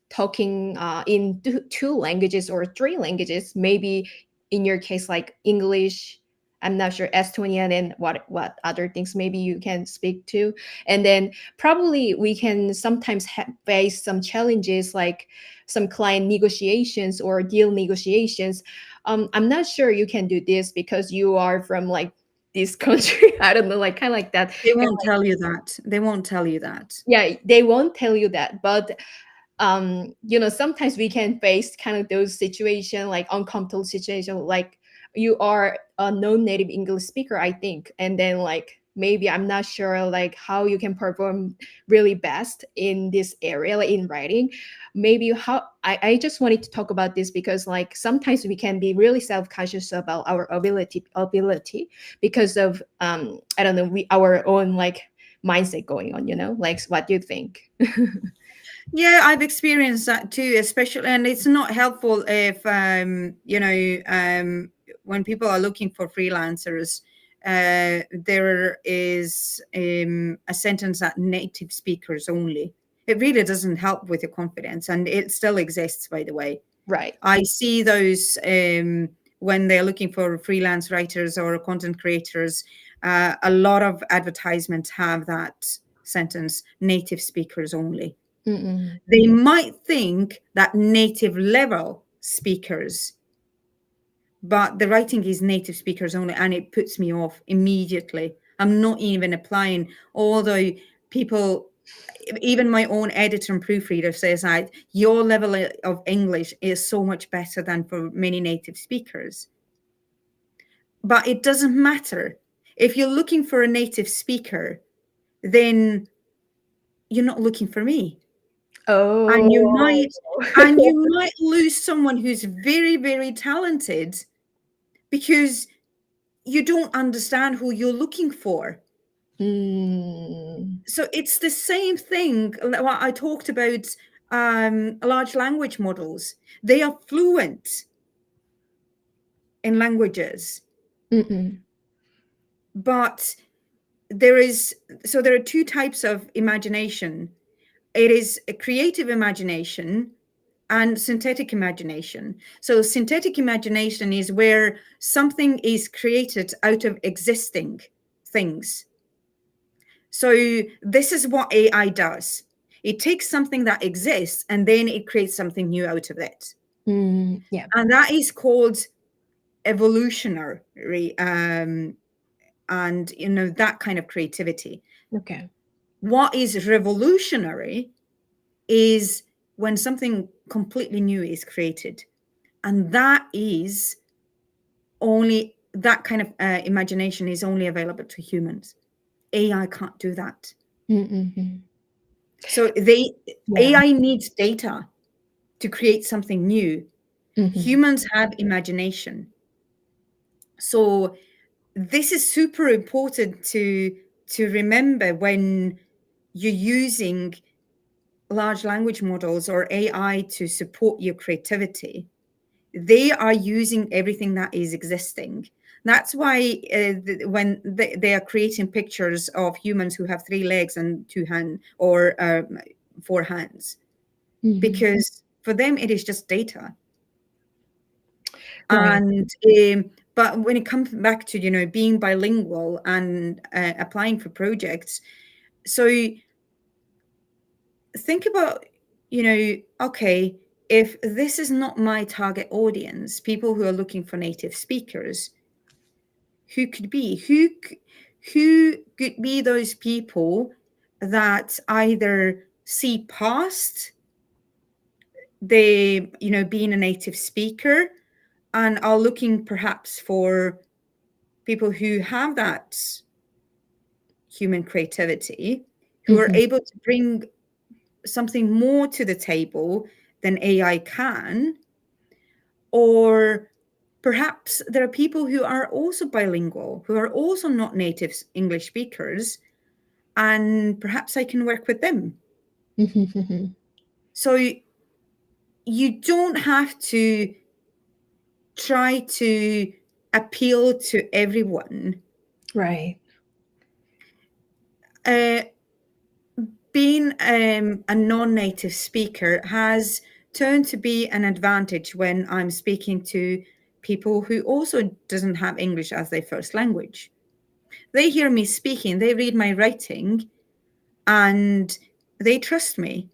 talking in two languages or three languages, maybe in your case like English, I'm not sure, Estonian, and what other things maybe you can speak to. And then probably we can sometimes face some challenges like some client negotiations or deal negotiations. I'm not sure you can do this because you are from like this country. I don't know, like kind of like that. They won't tell you that. They won't tell you that. Yeah, they won't tell you that, but sometimes we can face kind of those situation, like uncomfortable situation, like you are a non-native English speaker, I think, and then like maybe I'm not sure like how you can perform really best in this area, like in writing. Maybe how I just wanted to talk about this because like sometimes we can be really self-conscious about our ability because of I don't know, our own like mindset going on, like what do you think? Yeah, I've experienced that too, especially, and it's not helpful if, when people are looking for freelancers, there is a sentence that native speakers only. It really doesn't help with your confidence, and it still exists, by the way. Right. I see those when they're looking for freelance writers or content creators. A lot of advertisements have that sentence, native speakers only. Mm-mm. They might think that native level speakers, but the writing is native speakers only, and it puts me off immediately. I'm not even applying, although people, even my own editor and proofreader says that your level of English is so much better than for many native speakers. But it doesn't matter. If you're looking for a native speaker, then you're not looking for me. And you Oh. might lose someone who's very, very talented because you don't understand who you're looking for. Mm. So it's the same thing what I talked about, large language models. They are fluent in languages, Mm-mm. but there are two types of imagination. It is a creative imagination and synthetic imagination. So synthetic imagination is where something is created out of existing things. So this is what AI does. It takes something that exists and then it creates something new out of it. Yeah. And that is called evolutionary, and that kind of creativity. Okay. What is revolutionary is when something completely new is created. And that is only that kind of imagination is only available to humans. AI can't do that. Mm-mm. So Yeah. AI needs data to create something new. Mm-hmm. Humans have imagination. So this is super important to remember when you're using large language models or AI to support your creativity. They are using everything that is existing. That's why when they are creating pictures of humans who have 3 legs and 2 hands or 4 hands, Mm-hmm. because for them it is just data. Right. And but when it comes back to being bilingual and applying for projects, so think about okay, if this is not my target audience, people who are looking for native speakers, who could be? Who could be those people that either see past the, being a native speaker and are looking perhaps for people who have that human creativity, who are Mhm. able to bring something more to the table than AI can, or perhaps there are people who are also bilingual, who are also not native English speakers, and perhaps I can work with them. Mhm, mhm. So you don't have to try to appeal to everyone. Right. Uh, Being a non-native speaker has turned to be an advantage when I'm speaking to people who also doesn't have English as their first language. They hear me speaking, they read my writing, and they trust me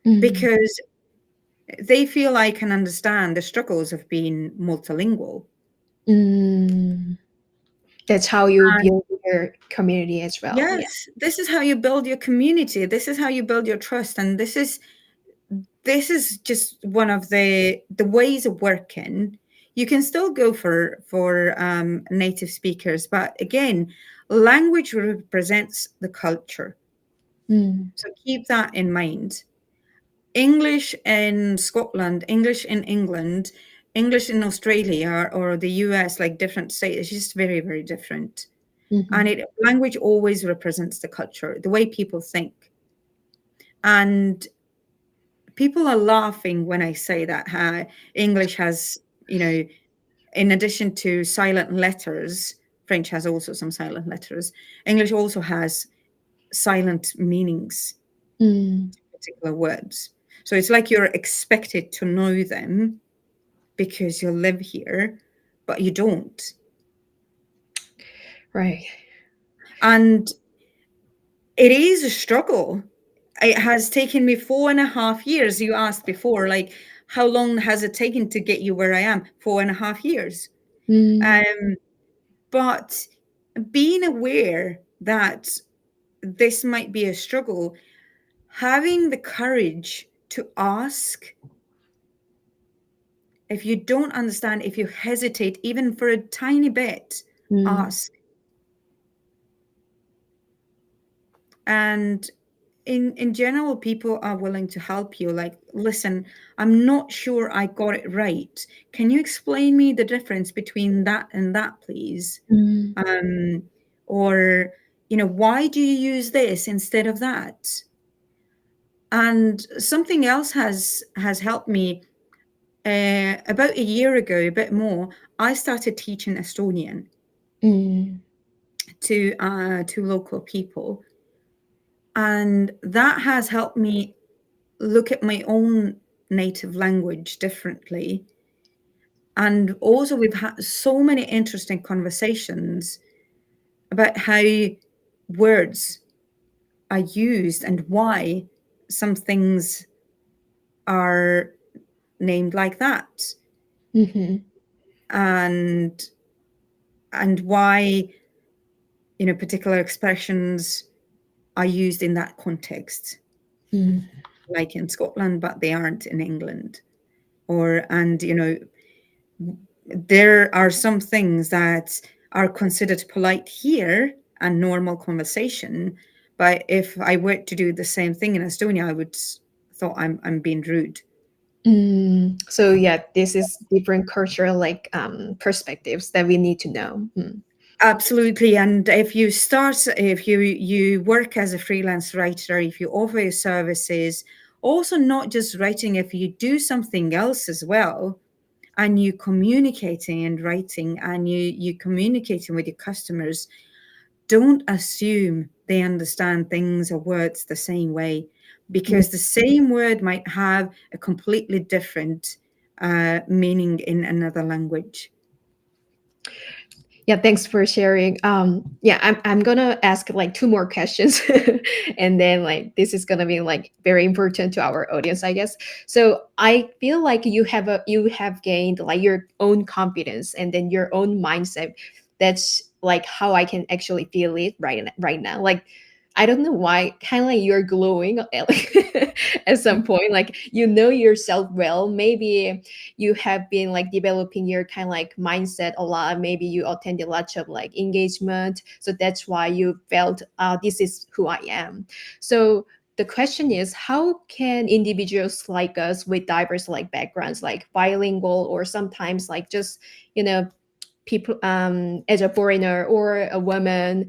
Mm, because they feel I can understand the struggles of being multilingual. mm. That's how you And build your community as well. Yeah. yes, this is how you build your community. This is how you build your trust. And this is just one of the ways of working. You can still go for native speakers, but again, language represents the culture. Mm, So keep that in mind. English in Scotland, English in England, English in Australia or the US, like different states, it's just very, very different. And mhm, language always represents the culture, the way people think. And people are laughing when I say that English has, you know, in addition to silent letters, French has also some silent letters. English also has silent meanings mm. to particular words. So it's like you're expected to know them because you live here, but you don't. Right. And it is a struggle. It has taken me 4.5 years. You asked before, like, how long has it taken to get you where I am? 4.5 years. Mm, Um, but being aware that this might be a struggle, having the courage to ask, if you don't understand, if you hesitate even for a tiny bit, mm, ask. And in general, people are willing to help you, like, listen, I'm not sure I got it right, can you explain me the difference between that and that, please? mm, um or why do you use this instead of that? And something else has helped me. About a year ago, a bit more, I started teaching Estonian mm, to local people, and that has helped me look at my own native language differently. And also, we've had so many interesting conversations about how words are used and why some things are named like that, mhm, and why particular expressions are used in that context, mm, like in Scotland, but they aren't in England. Or and there are some things that are considered polite here and normal conversation, but if I were to do the same thing in Estonia, I would thought I'm being rude. mm. So yeah, this is different cultural like perspectives that we need to know. Mm, Absolutely. And if you work as a freelance writer, if you offer your services, also not just writing, if you do something else as well, and you communicating and writing, and you communicating with your customers, don't assume they understand things or words the same way, mm. because the same word might have a completely different meaning in another language. Yeah, thanks for sharing. Yeah, I'm gonna ask like two more questions, and then like this is gonna be like very important to our audience, I guess. So I feel like you have gained like your own confidence and then your own mindset. That's like how I can actually feel it right now. Like I don't know why, kind of like you're glowing at some point. Like you know yourself well. Maybe you have been like developing your kind of like mindset a lot. Maybe you attended lots of like engagement, so that's why you felt this is who I am. So the question is, how can individuals like us with diverse like backgrounds, like bilingual or sometimes like just you know people as a foreigner or a woman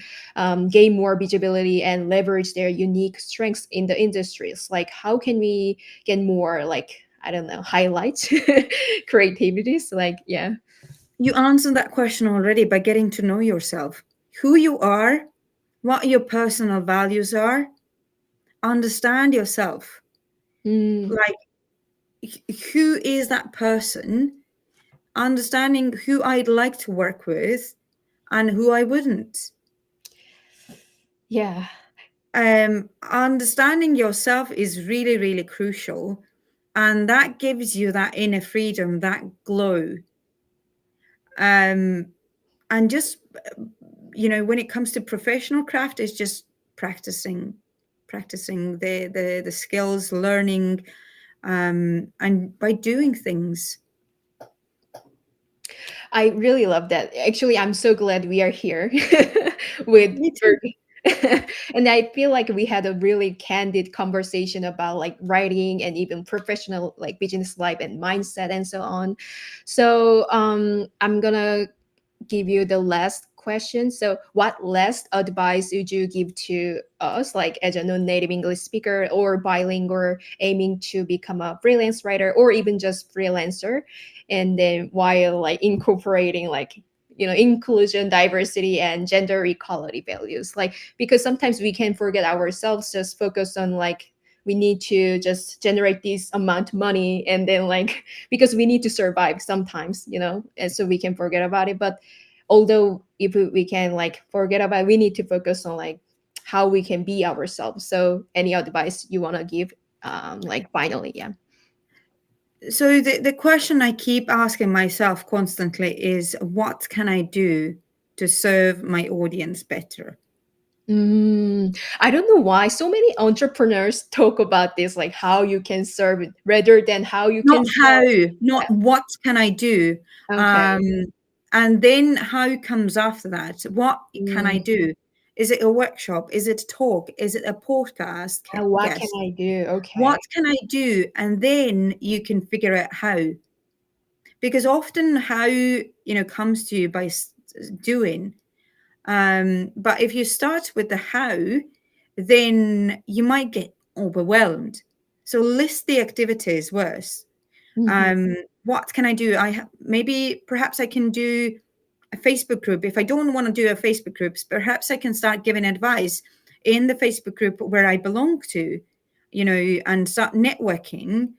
gain more visibility and leverage their unique strengths in the industries? Like how can we get more like I don't know highlights creativities like yeah. You answered that question already by getting to know yourself, who you are, what your personal values are. Understand yourself. Mm, Like, who is that person? Understanding who I'd like to work with and who I wouldn't. yeah. Understanding yourself is really, really crucial. And that gives you that inner freedom, that glow. Um, and just, when it comes to professional craft, it's just practicing the skills, learning, and by doing things. I really love that. Actually, I'm so glad we are here with Me too. Berg. And I feel like we had a really candid conversation about like writing and even professional like business life and mindset and so on. So I'm gonna give you the last question. So, what last advice would you give to us, like as a non-native English speaker or bilingual, aiming to become a freelance writer or even just freelancer, and then while like incorporating like inclusion, diversity, and gender equality values? Like because sometimes we can forget ourselves, just focus on like we need to just generate this amount of money and then like because we need to survive sometimes and so we can forget about it. But although if we can like forget about it, we need to focus on like how we can be ourselves. So any advice you want to give like finally? Yeah. So the question I keep asking myself constantly is, what can I do to serve my audience better? I don't know why so many entrepreneurs talk about this, like how you can serve it rather than how you Not can how, sell. not what can I do. Okay. Um, and then how comes after that? What can I Mm. do? Is it a workshop? Is it a talk? Is it a podcast What can guest? I do? What Okay. can I do? And then you can figure out how. Because often how, comes to you by doing. But if you start with the how, then you might get overwhelmed. So list the activities worse. Mhm. What can I do? Maybe perhaps I can do a Facebook group. If I don't want to do a Facebook group, perhaps I can start giving advice in the Facebook group where I belong to, and start networking.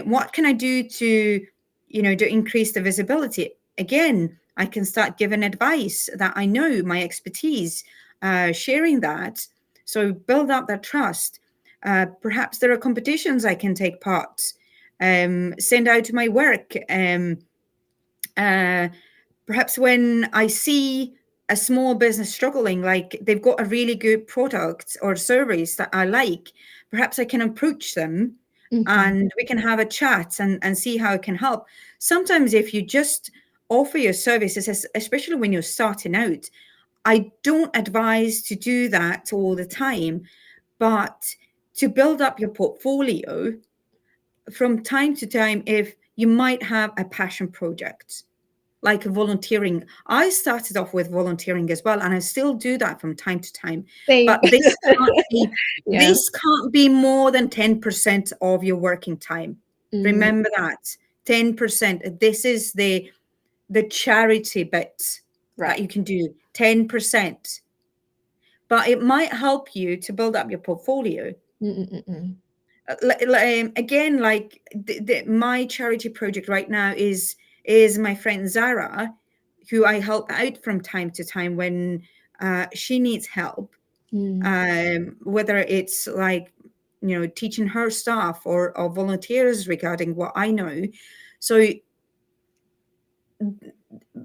What can I do to increase the visibility? Again, I can start giving advice that I know, my expertise, sharing that. So build up that trust. Perhaps there are competitions I can take part, send out my work. Uh, Perhaps when I see a small business struggling, like they've got a really good product or service that I like, perhaps I can approach them Mhm. and we can have a chat and see how it can help. Sometimes, if you just offer your services, especially when you're starting out, I don't advise to do that all the time, but to build up your portfolio from time to time, if you might have a passion project like volunteering. I started off with volunteering as well, and I still do that from time to time. Same. But this can't be Yeah. more than 10% of your working time. Mm, Remember that. 10%. This is the charity bit that right. you can do. 10%. But it might help you to build up your portfolio. Mm-mm-mm. Again, like my charity project right now is my friend Zara. who I help out from time to time when she needs help, Mm, whether it's like, teaching her staff or volunteers regarding what I know. So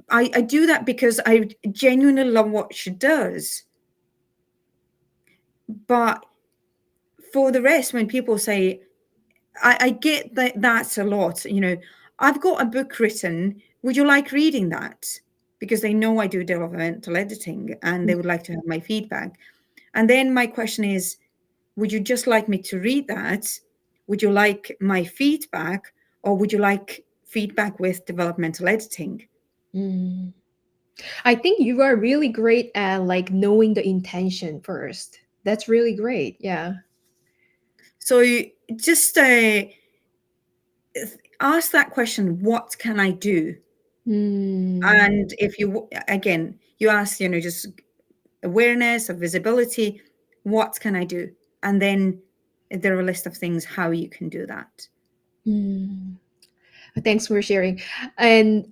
I do that because I genuinely love what she does. But for the rest, when people say, I get that that's a lot, I've got a book written. Would you like reading that? Because they know I do developmental editing and mm, they would like to have my feedback. And then my question is, would you just like me to read that? Would you like my feedback? Or would you like feedback with developmental editing? mm. I think you are really great at like knowing the intention first. That's really great. Yeah. So just ask that question, what can I do? Mm, And if you, again, you ask, just awareness of visibility, what can I do? And then there are a list of things how you can do that. mm. Thanks for sharing. And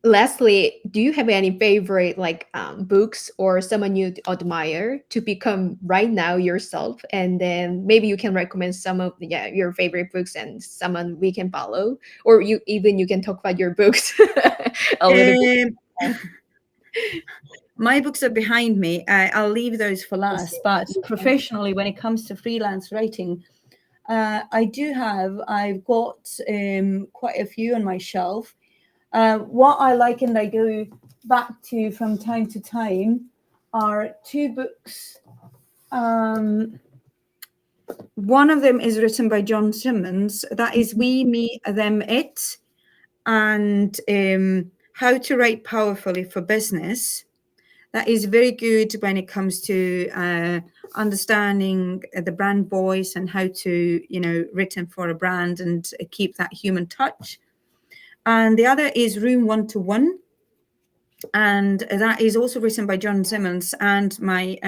lastly, do you have any favorite like books or someone you admire to become right now yourself? And then maybe you can recommend some of your favorite books and someone we can follow, or you can talk about your books a little bit. Um, my books are behind me. I'll leave those for last. But professionally, when it comes to freelance writing, I've got quite a few on my shelf. What I like and I go back to from time to time are two books. One of them is written by John Simmons. That is We, Me, Them, It, and How to Write Powerfully for Business. That is very good when it comes to understanding the brand voice and how to, written for a brand and keep that human touch. And the other is Room 1-1. And that is also written by John Simmons and my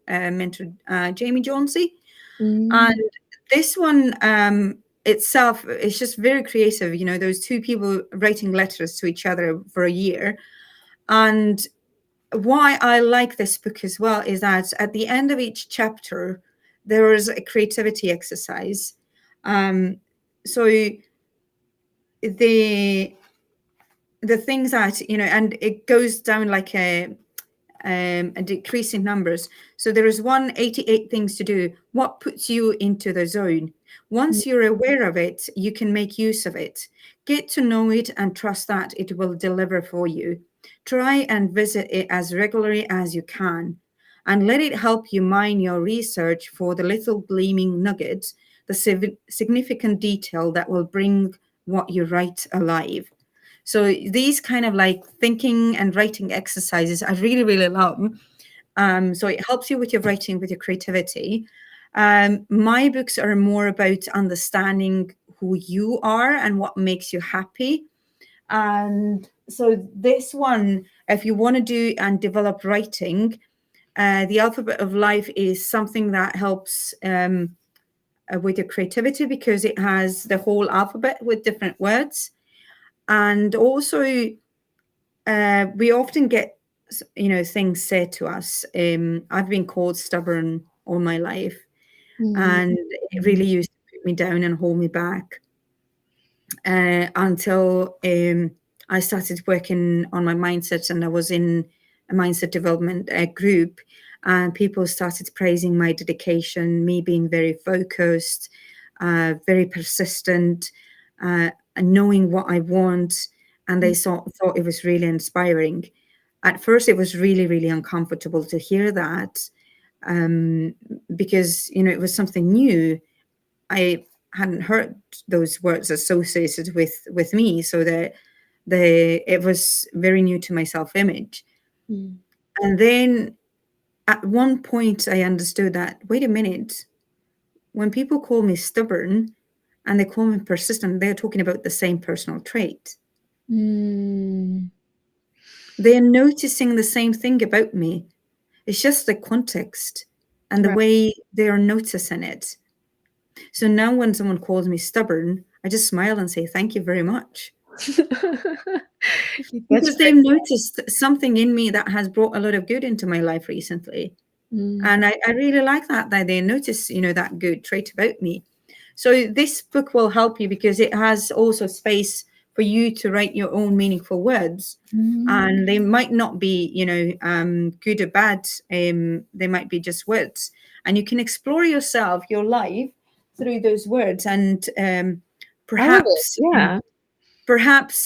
mentor, Jamie Johnsey. And Mm, this one itself is just very creative. Those two people writing letters to each other for a year. And why I like this book as well is that at the end of each chapter, there is a creativity exercise. So the things that, and it goes down like a decreasing numbers. So there is 188 things to do. What puts you into the zone? Once you're aware of it, you can make use of it. Get to know it and trust that it will deliver for you. Try and visit it as regularly as you can. And let it help you mine your research for the little gleaming nuggets, the significant detail that will bring what you write alive. So these kind of like thinking and writing exercises, I really, really love. So it helps you with your writing, with your creativity. My books are more about understanding who you are and what makes you happy. And so this one, if you want to do and develop writing, the alphabet of life is something that helps with your creativity because it has the whole alphabet with different words. And also, we often get, things said to us. I've been called stubborn all my life, mm, and it really used to put me down and hold me back until I started working on my mindset, and I was in a mindset development group, and people started praising my dedication, me being very focused, very persistent, and knowing what I want, and they thought it was really inspiring. At first, it was really, really uncomfortable to hear that because it was something new. I hadn't heard those words associated with me, so that it was very new to my self-image. mm, And then at one point, I understood that wait a minute, when people call me stubborn and they call me persistent, they're talking about the same personal trait. mm. They're noticing the same thing about me. It's just the context and the Right. way they are noticing it. So now when someone calls me stubborn, I just smile and say, thank you very much. That's because they've great. noticed something in me that has brought a lot of good into my life recently. Mm. And I really like that they notice, that good trait about me. So this book will help you because it has also space for you to write your own meaningful words. Mm. And they might not be, good or bad. They might be just words. And you can explore yourself, your life, through those words. And I love it. perhaps Yeah. perhaps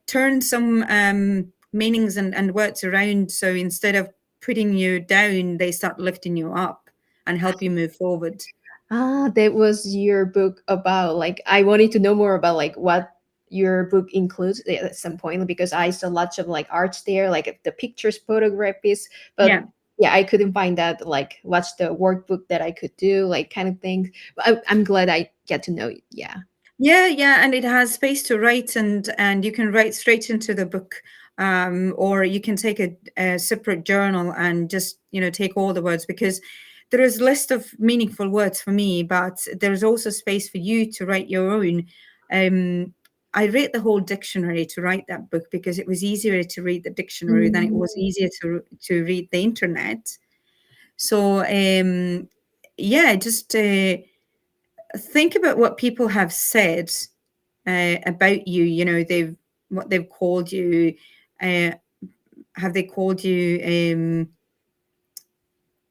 turn some meanings and words around. So instead of putting you down, they start lifting you up and help you move forward. Ah, that was your book about. Like, I wanted to know more about like what your book includes at some point because I saw lots of like arts there, like the pictures, photographies, but Yeah. yeah, I couldn't find that like what's the workbook that I could do, like kind of things. But I'm glad I get to know it. Yeah. Yeah, and it has space to write, and you can write straight into the book, or you can take a separate journal and just take all the words, because there is a list of meaningful words for me, but there is also space for you to write your own. I read the whole dictionary to write that book because it was easier to read the dictionary than it Mm. was easier to read the internet. So yeah, just think about what people have said about you. They've what they've called you. Uh, have they called you?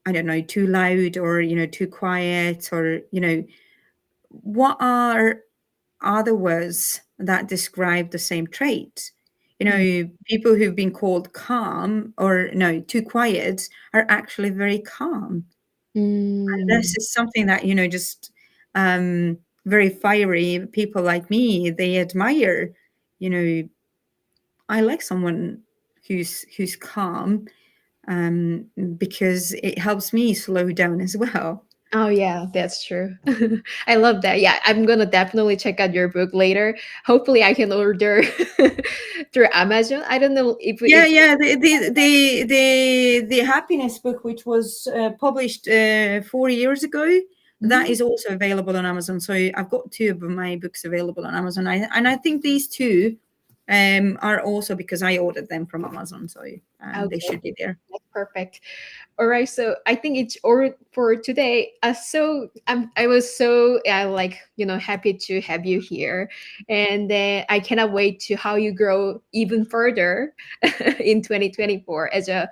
I don't know, too loud, or too quiet, or what are other words that describe the same trait? Mm. People who've been called calm or no, too quiet are actually very calm. This Mm. is something that, just very fiery people like me, they admire. You know, I like someone who's calm, because it helps me slow down as well. Oh yeah, that's true. I love that. Yeah, I'm gonna definitely check out your book later. Hopefully, I can order through Amazon. I don't know if Yeah, it's. yeah. The happiness book, which was published 4 years ago, that Mm. is also available on Amazon. So I've got two of my books available on Amazon. And I think these two are also because I ordered them from Amazon. So they Okay, should be there. that's perfect. All right, so I think it's all for today. I was so like happy to have you here, and I cannot wait to how you grow even further in 2024 as a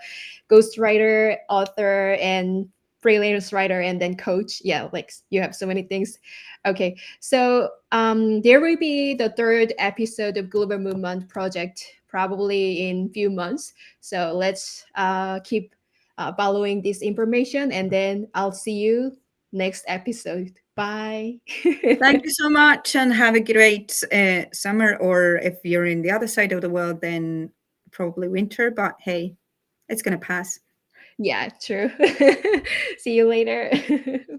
ghostwriter, author, and freelance writer, and then coach. Yeah, like you have so many things. Okay, so there will be the third episode of Global Movement Project probably in few months. So let's keep following this information, and then I'll see you next episode. Bye. Thank you so much, and have a great summer. Or if you're in the other side of the world, then probably winter. But hey, it's going to pass. Yeah, true. See you later.